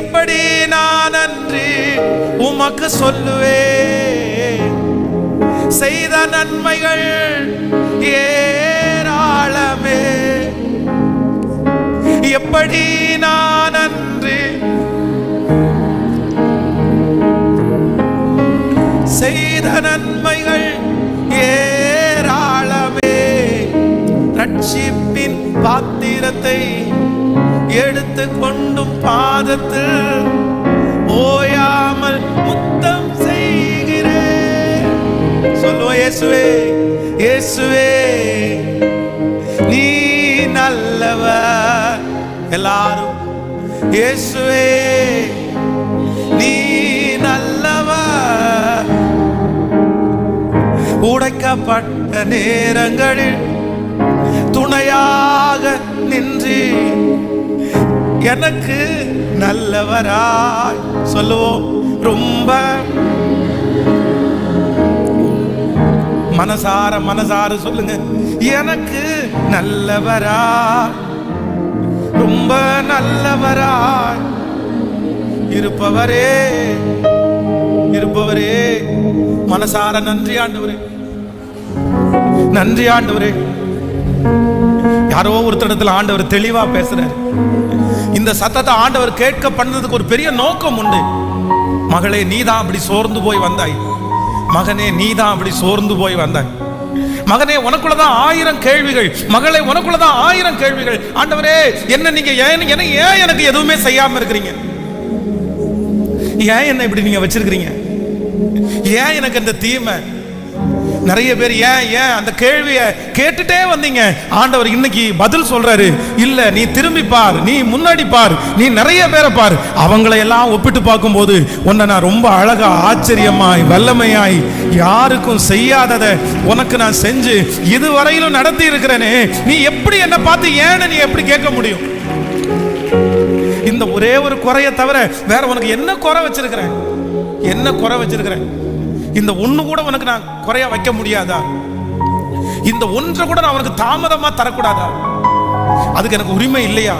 எப்படி நான் நன்றி உமக்கு சொல்லுவேன், செய்த நன்மைகள் ஏராளமே. எப்படி நான் நன்றி செய்த நன்மைகள் ஏராளமே. ரட்சிப்பின் பாத்திரத்தை எடுத்து கொண்டும் பாதத்தில் ஓயாமல் முத்தம் செய்கிறேன். சொல்லுவோம், இயேசுவே இயேசுவே நீ நல்லவர். எல்லாரும் இயேசுவே நீ நல்லவர். உடைக்கப்பட்ட நேரங்களில் துணையாக நின்று எனக்கு நல்லவராய். சொல்லுவோம், ரொம்ப மனசார சொல்லுங்க, எனக்கு நல்லவராய், ரொம்ப நல்லவராய் இருப்பவரே. மனசார நன்றி ஆண்டவரே. நன்றி ஆண்டவரே. யாரோ ஒருத்தரிடத்துல ஆண்டவர் தெளிவா பேசுறாரு. இந்த சத்தத்தை ஆண்டவர் கேட்க பண்ணதுக்கு ஒரு பெரிய நோக்கம் உண்டு. மகளே, நீதான் அப்படி சோர்ந்து போய் வந்தாய். மகனே, நீதான் அப்படி சோர்ந்து போய் வந்தாய். மகனே, உனக்குள்ளதான் 1000 கேள்விகள். மகளே, உனக்குள்ளதான் 1000 கேள்விகள். ஆண்டவரே, என்ன நீங்க ஏன் எனக்கு எதுவுமே செய்யாம இருக்கிறீங்க? ஏன் என்ன இப்படி நீங்க வச்சிருக்கிறீங்க? ஏன் எனக்கு இந்த தீமை? நிறைய பேர் ஏன் அந்த கேள்வியை கேட்டுட்டே வந்தீங்க. ஆண்டவர் இன்னைக்கு பதில் சொல்றாரு. இல்ல, நீ திரும்பி பார், நீ முன்னாடி பார், நீ நிறைய பேரை பார். அவங்களை எல்லாம் ஒப்பிட்டு பார்க்கும்போது உன்னை நான் ரொம்ப அழகா, ஆச்சரியமாய், வல்லமையாய், யாருக்கும் செய்யாததை உனக்கு நான் செஞ்சு இதுவரையிலும் நடத்தி இருக்கிறேனே. நீ எப்படி என்ன பார்த்து ஏன்னு நீ எப்படி கேட்க முடியும்? இந்த ஒரே ஒரு குறைய தவிர வேற உனக்கு என்ன குறை வச்சிருக்கிறேன்? என்ன குறை வச்சிருக்கிறேன்? இந்த ஒண்ணு கூட உனக்கு நான் குறைய வைக்க முடியாதா? இந்த ஒன்றை கூட நான் உனக்கு தாமதமா தரக்கூடாதா? அதுக்கு எனக்கு உரிமை இல்லையா?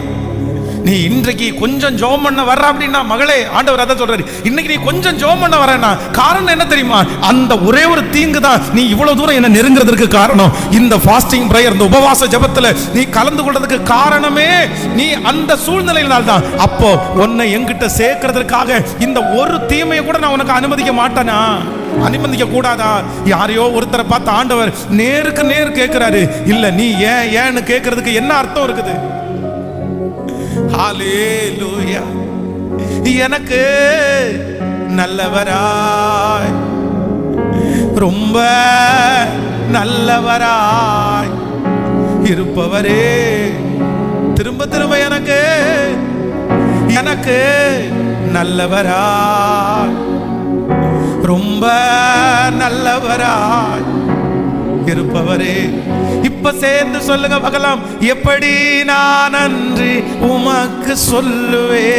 நீ இன்றைக்கு கொஞ்சம் ஜெபம் பண்ண வர்ற அப்படின்னா, மகளே, ஆண்டவர் அதான் சொல்றாரு, இன்னைக்கு நீ கொஞ்சம் ஜெபம் பண்ண வரேன்னா காரணம் என்ன தெரியுமா? அந்த ஒரே ஒரு தீங்கு தான் நீ இவ்வளவு தூரம் என்ன நெருங்கிறதுக்கு காரணம். இந்த ஃபாஸ்டிங் பிரேயர், இந்த உபவாச ஜெபத்துல நீ கலந்து கொள்றதுக்கு காரணமே நீ அந்த சூழ்நிலையினால் தான். அப்போ உன்னை என்கிட்ட சேர்க்கிறதுக்காக இந்த ஒரு தீமையை கூட நான் உனக்கு அனுமதிக்க மாட்டேனா? அனுமதிக்க கூடாதா? யாரையோ ஒருத்தரை பார்த்து ஆண்டவர் நேருக்கு நேர் கேட்கிறாரு. இல்ல, நீ ஏன்னு கேட்கறதுக்கு என்ன அர்த்தம் இருக்குது? ஹல்லேலூயா. எனக்கு நல்லவராய், ரொம்ப நல்லவராய் இருப்பவரே, திரும்ப திரும்ப எனக்கு நல்லவராய், ரொம்ப நல்லவராய் இருப்பவரே. இப்ப சேர்ந்து சொல்லுங்க பார்க்கலாம். எப்படி நான் நன்றி உமக்கு சொல்லுவே,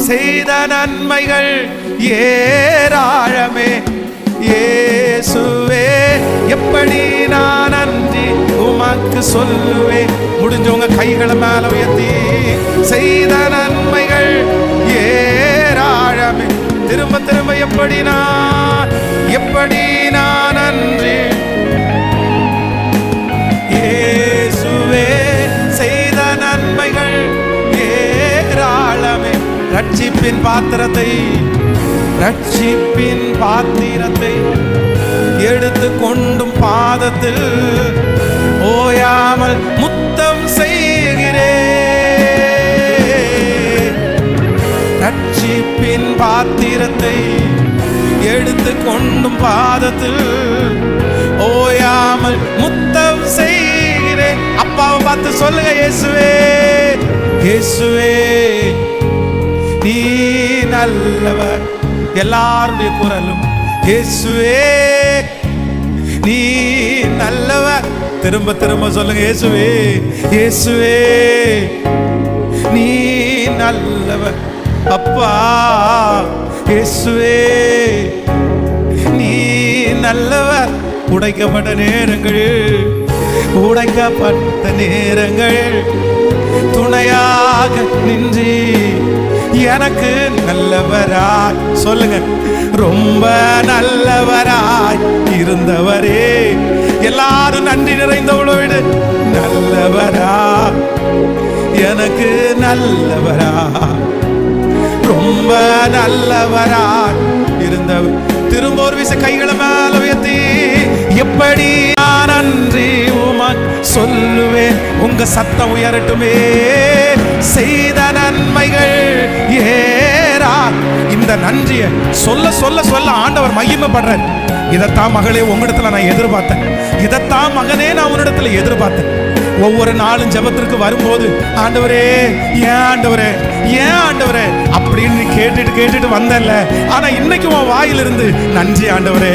செய்த நன்மைகள் ஏராளமே இயேசுவே. எப்படி நான் நன்றி உமக்கு சொல்லுவே. முடிஞ்சவங்க கைகளை மேல உயர்த்தி, செய்த நன்மைகள் ஏராளமே. திரும்ப திரும்ப எப்படி நான் நன்றி இயேசுவே, செய்த நன்மைகள் ஏராளமே. ரட்சிப்பின் பாத்திரத்தை எடுத்து கொண்டும் பாதத்தில் ஓயாமல் முத்தம் செய்கிறேன். ரட்சிப்பின் பாத்திரத்தை எடுத்து கொண்டும் பாதத்தில் ஓயாமல் முத்தம் செய்கிறேன். அப்பாவை பார்த்து சொல்லுங்க, இயேசுவே, இயேசுவே நீ நல்லவர். எல்லாருடைய குரலும் இயேசுவே நீ நல்லவர். திரும்ப திரும்ப சொல்லுங்க, இயேசுவே, இயேசுவே நீ நல்லவர். அப்பா இயேசுவே நீ நல்லவர். உடைக்கப்பட்ட நேரங்கள் துணையாக நின்று எனக்கு நல்லவராய், சொல்லுங்க, ரொம்ப நல்லவராய் இருந்தவரே. எல்லாரும் நன்றி நிறைந்தவளோடு நல்லவரா, எனக்கு நல்லவரா, ரொம்ப நல்லவராய் இருந்தவர். திரும்ப ஒரு விஷயம் கைகளை மேல உயர்த்தி, எப்படி நான் நன்றி உமக்கு சொல்லுவேன். உங்க சத்தம் உயரட்டுமே. செய்த நன்மைகள் ஏரா. இந்த நன்றியை சொல்ல சொல்ல சொல்ல ஆண்டவர் மகிமைப்படுறார். இதைத்தான் மகளே உங்களிடத்துல நான் எதிர்பார்த்தேன். இதைத்தான் மகனே நான் உன்னிடத்துல எதிர்பார்த்தேன். ஒவ்வொரு நாளும் ஜெபத்திற்கு வரும்போது, ஆண்டவரே ஏன் ஆண்டவரே, ஏன் ஆண்டவரே அப்படின்னு கேட்டுட்டு வந்தல்ல. ஆனா இன்னைக்கு உன் வாயிலிருந்து நன்றி ஆண்டவரே,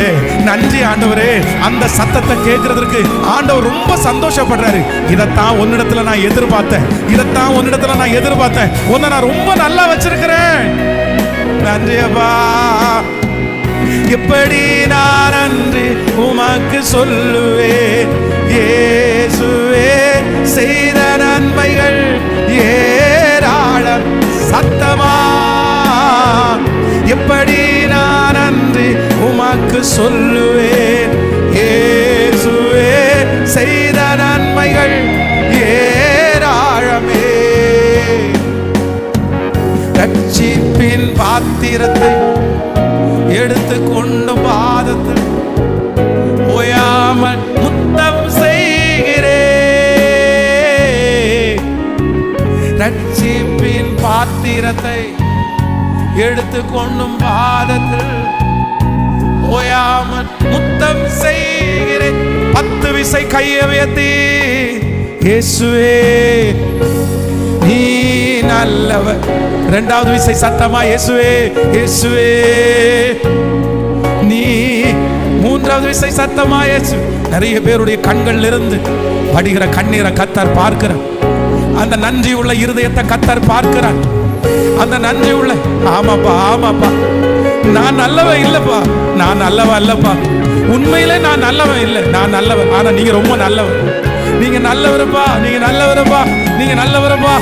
நன்றி ஆண்டவரே, அந்த சத்தத்தை கேட்கறதுக்கு ஆண்டவர் ரொம்ப சந்தோஷப்படுறாரு. இதைத்தான் உன்னிடத்துல நான் எதிர்பார்த்தேன். இதைத்தான் உன்னிடத்துல நான் எதிர்பார்த்தேன். உன்னை நான் ரொம்ப நல்லா வச்சிருக்கிறேன். நன்றி அப்பா. எப்படி நான் நன்றி உமக்கு சொல்லுவேன். இயேசுவே செய்த நன்மைகள் ஏராளம். சத்தமா எப்படி நான் நன்றி உமக்கு சொல்லுவேன். செய்த நன்மைகள் ஏராளமே. ரட்சிப்பின் பாத்திரத்தை எடுத்து கொண்டு பாதத்தில் ஓயாமல் முத்தம் செய்கிறே. ரட்சிப்பின் பாத்திரத்தை எடுத்து கொண்டும் பாதத்தில் ஓயாமல் முத்தம் செய்கிறேன். 10 விசை கையை உயர்த்தி இயேசுவே நீ நல்லவர். 2வது விசை சத்தமா இயேசுவே இயேசுவே நீ. 3வது விசை சத்தமா இயேசு. நிறைய பேருடைய கண்கள் இருந்து வடிகிற கண்ணீரை கர்த்தர் பார்க்கிறார். அந்த நன்றி உள்ள இருதயத்தை கர்த்தர் பார்க்கிறார். அந்த நன்றி உள்ள ஆமாப்பா ஆமாப்பா நான் நல்லவன் இல்லப்பா, நான் நல்லவன் அல்லப்பா, உண்மையிலே நான் நல்லவன் இல்லை, நான் நல்லவன். ஆனா நீங்க ரொம்ப நல்லவன், நீங்க நல்லவரப்பா, நீங்க நல்லவரப்பா, நீங்க நல்லவரப்பா.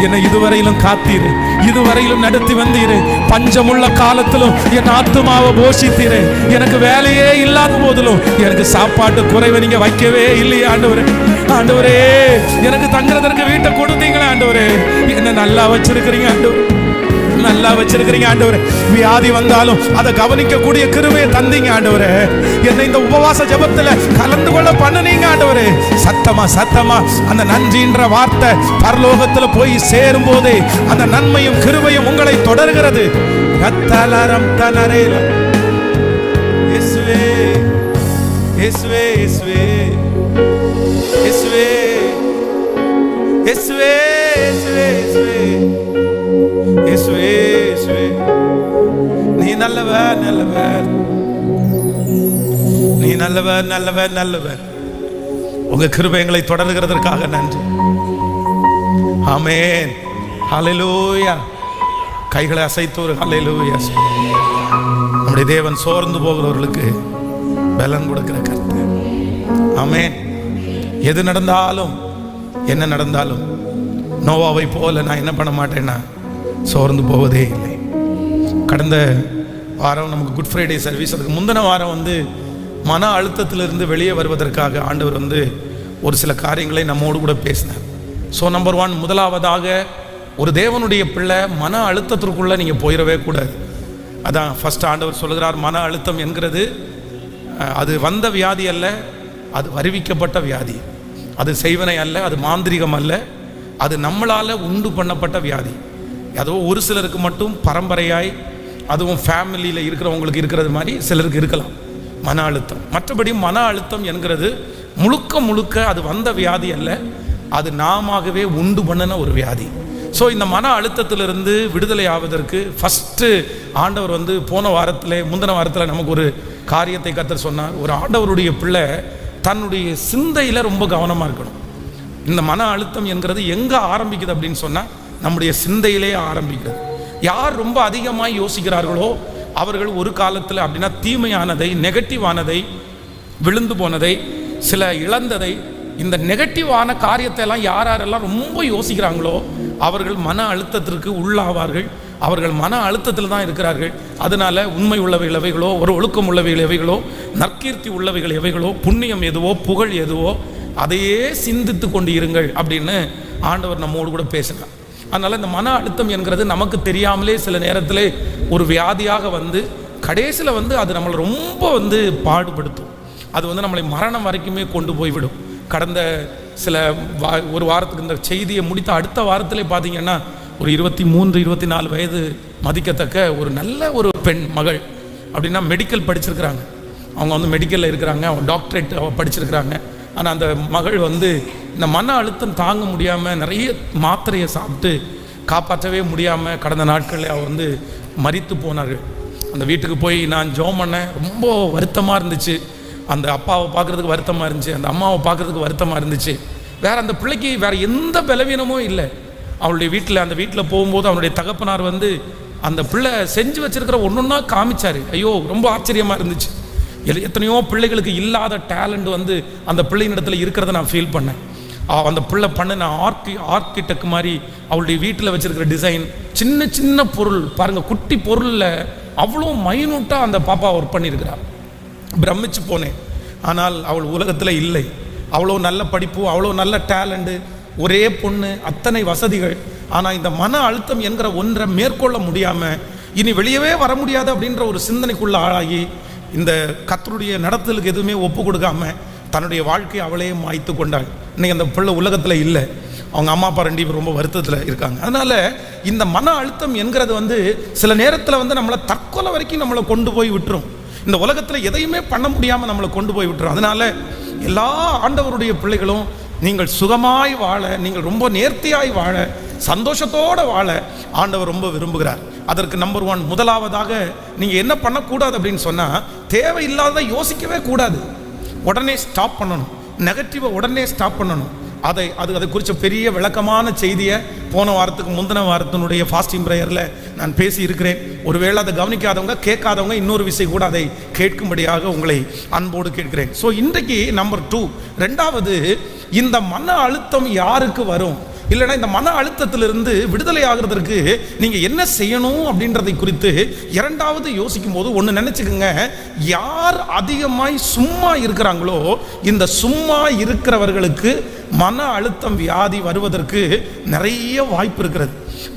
என்னை இதுவரையிலும் காத்தீரு, இதுவரையிலும் நடத்தி வந்தீரு. பஞ்சமுள்ள காலத்திலும் என் ஆத்துமாவை போஷித்தீரு. எனக்கு வேலையே இல்லாத போதிலும் எனக்கு சாப்பாட்டு குறைவை நீங்க வைக்கவே இல்லையே ஆண்டவரே. ஆண்டவரே எனக்கு தங்குறதற்கு வீட்டை கொடுத்தீங்களே ஆண்டவரே. என்ன நல்லா வச்சிருக்கிறீங்க ஆண்டவரே, நல்லா வச்சிருக்கிறீங்க ஆண்டவரே. வியாதி வந்தாலும் அதை கவனிக்கக்கூடிய கிருபையை தந்தீங்க ஆண்டவரே. என்னை இந்த உபவாச ஜெபத்துல கலந்து கொள்ள பண்ணுனீங்க ஆண்டவரே. சத்தமா சத்தமா அந்த நன்றின்ற வார்த்தை பரலோகத்துல போய் சேரும் போதே அந்த நன்மையும் கிருபையும் உங்களை தொடர்கிறது. ரத்தலரம் தனரேல இயேசுவே இயேசுவே இயேசுவே இயேசுவே இயேசுவே இயேசுவே இயேசுவே இயேசுவே நீ நல்லவர் நல்லவர், நீ நல்லவர் நல்லவர் நல்லவர். உங்க கிருபை எங்களை தொடர்கிறதற்காக நன்றி. ஆமென். ஹல்லேலூயா. கைகளை அசைத்து ஒரு ஹல்லேலூயா. நம்முடைய தேவன் சோர்ந்து போகிறவர்களுக்கு பலன் கொடுக்கிற கர்த்தர். ஆமென். எது நடந்தாலும் என்ன நடந்தாலும் நோவாவை போல நான் என்ன பண்ண மாட்டேன்னா சோர்ந்து போவதே இல்லை. கடந்த வாரம் நமக்கு குட் ஃப்ரைடே சர்வீஸ், அதுக்கு முந்தின வாரம் மன அழுத்தத்திலிருந்து வெளியே வருவதற்காக ஆண்டவர் ஒரு சில காரியங்களை நம்மோடு கூட பேசினார். ஸோ நம்பர் 1, முதலாவதாக ஒரு தேவனுடைய பிள்ளை மன அழுத்தத்திற்குள்ளே நீங்கள் போயிடவே கூடாது. அதான் ஃபர்ஸ்ட் ஆண்டவர் சொல்கிறார், மன அழுத்தம் என்கிறது அது வந்த வியாதி அல்ல, அது வருவிக்கப்பட்ட வியாதி. அது செய்வனை அல்ல, அது மாந்திரிகம் அல்ல, அது நம்மளால் உண்டு பண்ணப்பட்ட வியாதி. அதுவும் ஒரு சிலருக்கு மட்டும் பரம்பரையாய், அதுவும் ஃபேமிலியில் இருக்கிறவங்களுக்கு இருக்கிறது மாதிரி சிலருக்கு இருக்கலாம் மன அழுத்தம். மற்றபடி மன அழுத்தம் என்கிறது முழுக்க முழுக்க அது வந்த வியாதி அல்ல, அது நாமவே உண்டு பண்ணின ஒரு வியாதி. ஸோ இந்த மன அழுத்தத்திலிருந்து விடுதலை ஆவதற்கு ஃபஸ்ட்டு ஆண்டவர் போன வாரத்தில் முந்தின வாரத்தில் நமக்கு ஒரு காரியத்தை கர்த்தர் சொன்னார். ஒரு ஆண்டவருடைய பிள்ளை தன்னுடைய சிந்தையில் ரொம்ப கவனமாக இருக்கணும். இந்த மன அழுத்தம் என்கிறது எங்கே ஆரம்பிக்குது அப்படின்னு சொன்னால் நம்முடைய சிந்தையிலே ஆரம்பிக்கிறது. யார் ரொம்ப அதிகமாக யோசிக்கிறார்களோ அவர்கள் ஒரு காலத்தில் அப்படின்னா தீமையானதை, நெகட்டிவானதை, விழுந்து போனதை, சில இழந்ததை, இந்த நெகட்டிவான காரியத்தை எல்லாம் யாரெல்லாம் ரொம்ப யோசிக்கிறாங்களோ அவர்கள் மன அழுத்தத்திற்கு உள்ளாவார்கள். அவர்கள் மன அழுத்தத்தில் தான் இருக்கிறார்கள். அதனால உண்மை உள்ளவைகள் எவைகளோ, ஒரு ஒழுக்கம் உள்ளவைகள் எவைகளோ, நற்கீர்த்தி உள்ளவைகள் எவைகளோ, புண்ணியம் எதுவோ, புகழ் எதுவோ அதையே சிந்தித்து கொண்டு இருங்கள் அப்படின்னு ஆண்டவர் நம்மோடு கூட பேசுகிறார். அதனால் இந்த மன அழுத்தம் என்கிறது நமக்கு தெரியாமலே சில நேரத்தில் ஒரு வியாதியாக கடைசியில் அது நம்மளை ரொம்ப பாடுபடுத்தும். அது நம்மளை மரணம் வரைக்குமே கொண்டு போய்விடும். கடந்த ஒரு வாரத்துக்கு இந்த செய்தியை முடித்த அடுத்த வாரத்திலே பார்த்தீங்கன்னா ஒரு 23-24 வயது மதிக்கத்தக்க ஒரு நல்ல ஒரு பெண் மகள், அப்படின்னா மெடிக்கல் படிச்சிருக்கிறாங்க. அவங்க மெடிக்கலில் இருக்கிறாங்க, அவங்க டாக்டரேட் படிச்சிருக்கிறாங்க. ஆனால் அந்த மகள் இந்த மன அழுத்தம் தாங்க முடியாமல் நிறைய மாத்திரையை சாப்பிட்டு காப்பாற்றவே முடியாமல் கடந்த நாட்களில் அவர் மரித்து போனார்கள். அந்த வீட்டுக்கு போய் நான் ஜெபம் பண்ணேன். ரொம்ப வருத்தமாக இருந்துச்சு. அந்த அப்பாவை பார்க்குறதுக்கு வருத்தமாக இருந்துச்சு, அந்த அம்மாவை பார்க்குறதுக்கு வருத்தமாக இருந்துச்சு. வேறு அந்த பிள்ளைக்கு வேறு எந்த பலவீனமும் இல்லை. அவளுடைய வீட்டில், அந்த வீட்டில் போகும்போது அவனுடைய தகப்பனார் அந்த பிள்ளை செஞ்சு வச்சிருக்கிற ஒன்றொன்னா காமிச்சார். ஐயோ ரொம்ப ஆச்சரியமாக இருந்துச்சு. எத்தனையோ பிள்ளைகளுக்கு இல்லாத டேலண்ட் அந்த பிள்ளையின் இடத்துல இருக்கிறத நான் ஃபீல் பண்ணேன். அந்த பிள்ளை பண்ணின ஆர்கிடெக்ட் மாதிரி அவளுடைய வீட்டில் வச்சிருக்கிற டிசைன், சின்ன சின்ன பொருள் பாருங்கள், குட்டி பொருளில் அவ்வளோ மைனூட்டாக அந்த பாப்பா ஒர்க் பண்ணியிருக்கிறாள். பிரமிச்சு போனேன். ஆனால் அவள் உலகத்தில் இல்லை. அவ்வளோ நல்ல படிப்பு, அவ்வளோ நல்ல டேலண்ட்டு, ஒரே பொண்ணு, அத்தனை வசதிகள். ஆனால் இந்த மன அழுத்தம் என்கிற ஒன்றை மேற்கொள்ள முடியாமல் இனி வெளியவே வர முடியாது அப்படின்ற ஒரு சிந்தனைக்குள்ள ஆளாகி இந்த கர்த்தருடைய நடத்தலுக்கு எதுவுமே ஒப்பு கொடுக்காம தன்னுடைய வாழ்க்கையை அவளே மாய்த்து கொண்டாள். இன்னைக்கு அந்த பிள்ளை உலகத்தில் இல்லை. அவங்க அம்மா அப்பா 2 பேரும் ரொம்ப வருத்தத்தில் இருக்காங்க. அதனால் இந்த மன அழுத்தம் என்கிறது சில நேரத்தில் நம்மளை தற்கொலை வரைக்கும் நம்மளை கொண்டு போய் விட்டுரும். இந்த உலகத்தில் எதையுமே பண்ண முடியாமல் நம்மளை கொண்டு போய் விட்டுரும். அதனால் எல்லா ஆண்டவருடைய பிள்ளைகளும் நீங்கள் சுகமாய் வாழ, நீங்கள் ரொம்ப நேர்த்தியாய் வாழ, சந்தோஷத்தோடு வாழ ஆண்டவர் ரொம்ப விரும்புகிறார். அதற்கு நம்பர் 1 முதலாவதாக நீங்கள் என்ன பண்ணக்கூடாது அப்படின்னு சொன்னால், தேவையில்லாத யோசிக்கவே கூடாது. உடனே ஸ்டாப் பண்ணணும். நெகட்டிவை உடனே ஸ்டாப் பண்ணணும். அதை குறித்த பெரிய விளக்கமான செய்தியை போன வாரத்துக்கு முந்தின வாரத்தினுடைய ஃபாஸ்டிங் ப்ரேயரில் நான் பேசி இருக்கிறேன். ஒருவேளை அதை கவனிக்காதவங்க, கேட்காதவங்க இன்னொரு விஷயம் கூட அதை கேட்கும்படியாக உங்களை அன்போடு கேட்கிறேன். ஸோ இன்றைக்கு நம்பர் 2, 2வது, இந்த மன அழுத்தம் யாருக்கு வரும், இல்லைன்னா இந்த மன அழுத்தத்திலிருந்து விடுதலை ஆகிறதுக்கு நீங்கள் என்ன செய்யணும் அப்படின்றதை குறித்து 2வது யோசிக்கும் போது ஒன்று நினச்சிக்கோங்க. யார் அதிகமாய் சும்மா இருக்கிறாங்களோ, இந்த சும்மா இருக்கிறவர்களுக்கு மன அழுத்தம் வியாதி வருவதற்கு நிறைய வாய்ப்பு இருக்கிறது.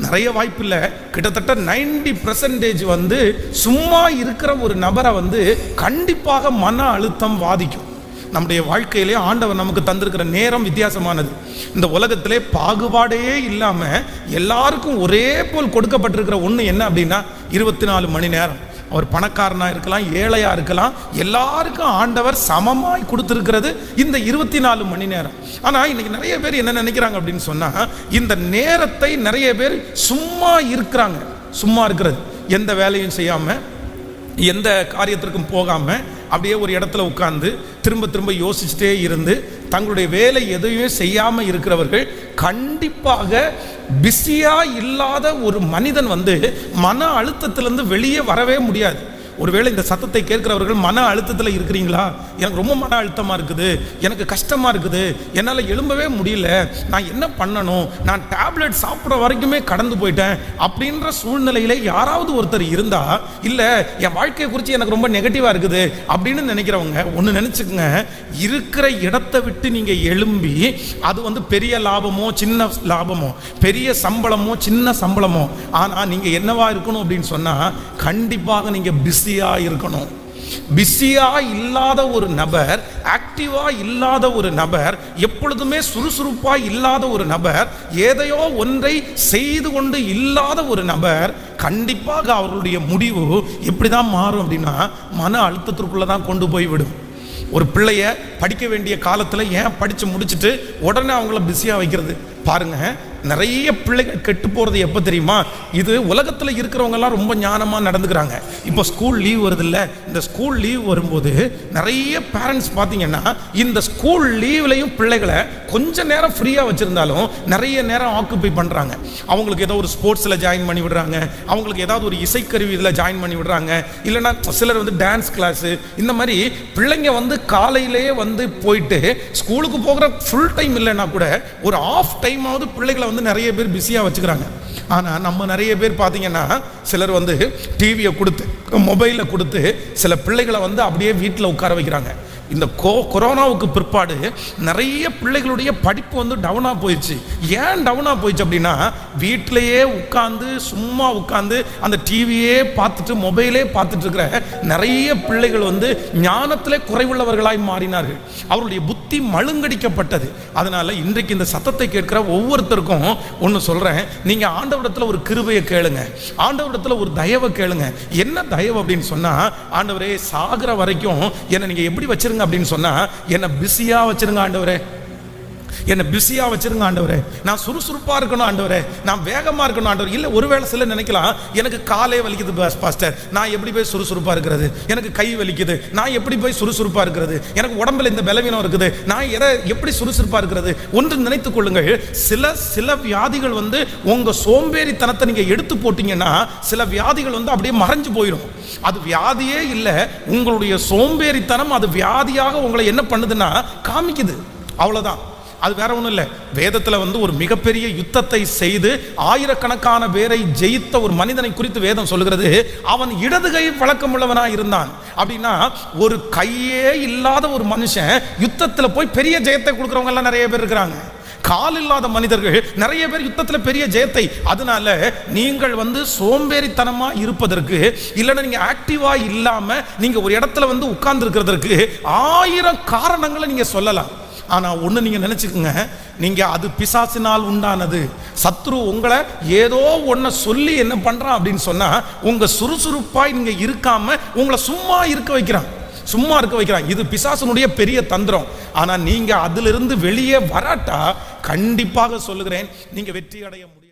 நிறைய வாய்ப்பு இல்லை, கிட்டத்தட்ட 90% சும்மா இருக்கிற ஒரு நபரை கண்டிப்பாக மன அழுத்தம் பாதிக்கும். நம்முடைய வாழ்க்கையிலே ஆண்டவர் நமக்கு தந்திருக்கிற நேரம் வித்தியாசமானது. இந்த உலகத்திலே பாகுபாடே இல்லாமல் எல்லாருக்கும் ஒரே போல் கொடுக்கப்பட்டிருக்கிற ஒன்று என்ன அப்படின்னா 24 மணி நேரம். அவர் பணக்காரனாக இருக்கலாம், ஏழையாக இருக்கலாம், எல்லாருக்கும் ஆண்டவர் சமமாய் கொடுத்துருக்கிறது இந்த 24 மணி நேரம். ஆனால் இன்னைக்கு நிறைய பேர் என்ன நினைக்கிறாங்க அப்படின்னு சொன்னால், இந்த நேரத்தை நிறைய பேர் சும்மா இருக்கிறாங்க. சும்மா இருக்கிறது, எந்த வேலையும் செய்யாமல், எந்த காரியத்திற்கும் போகாமல் அப்படியே ஒரு இடத்துல உட்கார்ந்து திரும்ப திரும்ப யோசிச்சுட்டே இருந்து தங்களுடைய வேலை எதையுமே செய்யாமல் இருக்கிறவர்கள் கண்டிப்பாக பிஸியாக இல்லாத ஒரு மனிதன் மன அழுத்தத்திலிருந்து வெளியே வரவே முடியாது. ஒருவேளை இந்த சத்தத்தை கேட்கிறவர்கள் மன அழுத்தத்தில் இருக்கிறீங்களா, எனக்கு ரொம்ப மன அழுத்தமாக இருக்குது, எனக்கு கஷ்டமாக இருக்குது, என்னால் எழும்பவே முடியல, நான் என்ன பண்ணணும், நான் டேப்லெட் சாப்பிட்ற வரைக்குமே கடந்து போயிட்டேன் அப்படின்ற சூழ்நிலையிலே யாராவது ஒருத்தர் இருந்தால், இல்லை என் வாழ்க்கையை குறித்து எனக்கு ரொம்ப நெகட்டிவாக இருக்குது அப்படின்னு நினைக்கிறவங்க ஒன்று நினச்சிக்கோங்க. இருக்கிற இடத்தை விட்டு நீங்கள் எழும்பி, அது பெரிய லாபமோ சின்ன லாபமோ, பெரிய சம்பளமோ சின்ன சம்பளமோ, ஆனால் நீங்கள் என்னவா இருக்கணும் அப்படின்னு சொன்னால், கண்டிப்பாக நீங்கள் பிஸியாக இருக்கணும். பிஸியா இல்லாத ஒரு நபர், ஆக்டிவா இல்லாத ஒரு நபர், எப்பொழுதுமே சுறுசுறுப்பா இல்லாத ஒரு நபர், ஏதையோ ஒன்றை செய்து கொண்டு இல்லாத ஒரு நபர், கண்டிப்பாக அவர்களுடைய முடிவு எப்படிதான் மாறும் அப்படின்னா மன அழுத்தத்திற்குள்ள தான் கொண்டு போய் விடும். ஒரு பிள்ளைய படிக்க வேண்டிய காலத்தில் ஏன் படித்து முடிச்சுட்டு உடனே அவங்கள பிஸியாக வைக்கிறது பாருங்க. நிறைய பிள்ளைகள் கெட்டு போகிறது எப்போ தெரியுமா, இது உலகத்தில் இருக்கிறவங்கெல்லாம் ரொம்ப ஞானமாக நடந்துக்கிறாங்க. இப்போ ஸ்கூல் லீவ் வருது இல்லை, இந்த ஸ்கூல் லீவ் வரும்போது நிறைய பேரண்ட்ஸ் பார்த்தீங்கன்னா இந்த ஸ்கூல் லீவ்லையும் பிள்ளைகளை கொஞ்சம் நேரம் ஃப்ரீயாக வச்சுருந்தாலும் நிறைய நேரம் ஆக்குப்பை பண்ணுறாங்க. அவங்களுக்கு ஏதோ ஒரு ஸ்போர்ட்ஸில் ஜாயின் பண்ணி விடுறாங்க, அவங்களுக்கு ஏதாவது ஒரு இசைக்கருவி இதில் ஜாயின் பண்ணி விடுறாங்க, இல்லைன்னா சிலர் டான்ஸ் கிளாஸு, இந்த மாதிரி பிள்ளைங்க காலையிலேயே போயிட்டு ஸ்கூலுக்கு போகிற ஃபுல் டைம் இல்லைன்னா கூட ஒரு ஆஃப் டைமாவது பிள்ளைகளை நிறைய பேர் பிஸியாக வச்சுக்கிறாங்க. ஆனால் நம்ம நிறைய பேர் பார்த்தீங்கன்னா சிலர் டிவியை கொடுத்து, மொபைலை கொடுத்து சில பிள்ளைகளை அப்படியே வீட்டில் உட்கார வைக்கிறாங்க. இந்த கொரோனாவுக்கு பிற்பாடு நிறைய பிள்ளைகளுடைய படிப்பு டவுனாக போயிடுச்சு. ஏன் டவுனாக போயிடுச்சு அப்படின்னா, வீட்டிலையே உட்காந்து சும்மா உட்காந்து அந்த டிவியே பார்த்துட்டு மொபைலே பார்த்துட்டு இருக்கிற நிறைய பிள்ளைகள் ஞானத்திலே குறைவுள்ளவர்களாய் மாறினார்கள். அவருடைய புத்தி மழுங்கடிக்கப்பட்டது. அதனால் இன்றைக்கு இந்த சத்தத்தை கேட்கிற ஒவ்வொருத்தருக்கும் ஒன்று சொல்கிறேன், நீங்கள் ஆண்டவரிடத்தில் ஒரு கிருபையை கேளுங்க, ஆண்டவரிடத்தில் ஒரு தயவை கேளுங்க. என்ன தயவு அப்படின்னு சொன்னால், ஆண்டவரே சாகிற வரைக்கும் என்னை நீங்கள் எப்படி வச்சிருங்க அப்படின்னு சொன்னா, என்ன பிஸியா வச்சிருங்க ஆண்டவரே, என்ன பிஸியா வச்சிருங்க ஆண்டவரே, நான் சுறுசுறுப்பா இருக்கணும் ஆண்டவரே, நான் வேகமா இருக்கணும் ஆண்டவரே. இல்ல ஒருவேளை சில நினைக்கலாம், எனக்கு காலே வலிக்குது பாஸ்டர், நான் எப்படி போய் சுறுசுறுப்பா இருக்கிறது, எனக்கு கை வலிக்குது, நான் எப்படி போய் சுறுசுறுப்பா இருக்கிறது, எனக்கு உடம்புல இந்த பலவீனம் இருக்குது, நான் எப்படி சுறுசுறுப்பா இருக்கிறது. ஒன்று நினைத்துக் கொள்ளுங்கள், சில வியாதிகள் உங்க சோம்பேறித்தனத்தை நீங்க எடுத்து போட்டீங்கன்னா சில வியாதிகள் அப்படியே மறைஞ்சு போயிடும். அது வியாதியே இல்லை, உங்களுடைய சோம்பேறித்தனம் அது வியாதியாக உங்களை என்ன பண்ணுதுன்னா காமிக்குது, அவ்வளவுதான். அது வேற ஒன்றும் இல்லை. வேதத்தில் ஒரு மிகப்பெரிய யுத்தத்தை செய்து ஆயிரக்கணக்கான பேரை ஜெயித்த ஒரு மனிதனை குறித்து வேதம் சொல்லுகிறது, அவன் இடது கை பழக்கமுள்ளவனாக இருந்தான், அப்படின்னா ஒரு கையே இல்லாத ஒரு மனுஷன் யுத்தத்தில் போய் பெரிய ஜெயத்தை கொடுக்குறவங்க எல்லாம் நிறைய பேர் இருக்கிறாங்க. கால் இல்லாத மனிதர்கள் நிறைய பேர் யுத்தத்தில் பெரிய ஜெயத்தை. அதனால நீங்கள் சோம்பேறித்தனமா இருப்பதற்கு, இல்லைன்னா நீங்க ஆக்டிவா இல்லாம நீங்க ஒரு இடத்துல உட்கார்ந்து இருக்கிறதற்கு 1000 காரணங்களை நீங்க சொல்லலாம். ஆனா ஒண்ணு நீங்க நினைச்சுக்கோங்க, நீங்க அது பிசாசினால் உண்டானது. சத்ரு உங்களை ஏதோ ஒன்ன சொல்லி என்ன பண்றான் அப்படின்னு சொன்னா, உங்க சுறுசுறுப்பாய் நீங்க இருக்காம உங்களை சும்மா இருக்க வைக்கிறான். இது பிசாசனுடைய பெரிய தந்திரம். ஆனா நீங்க அதிலிருந்து வெளியே வராட்டா கண்டிப்பாக சொல்லுகிறேன், நீங்க வெற்றி அடைய முடியும்.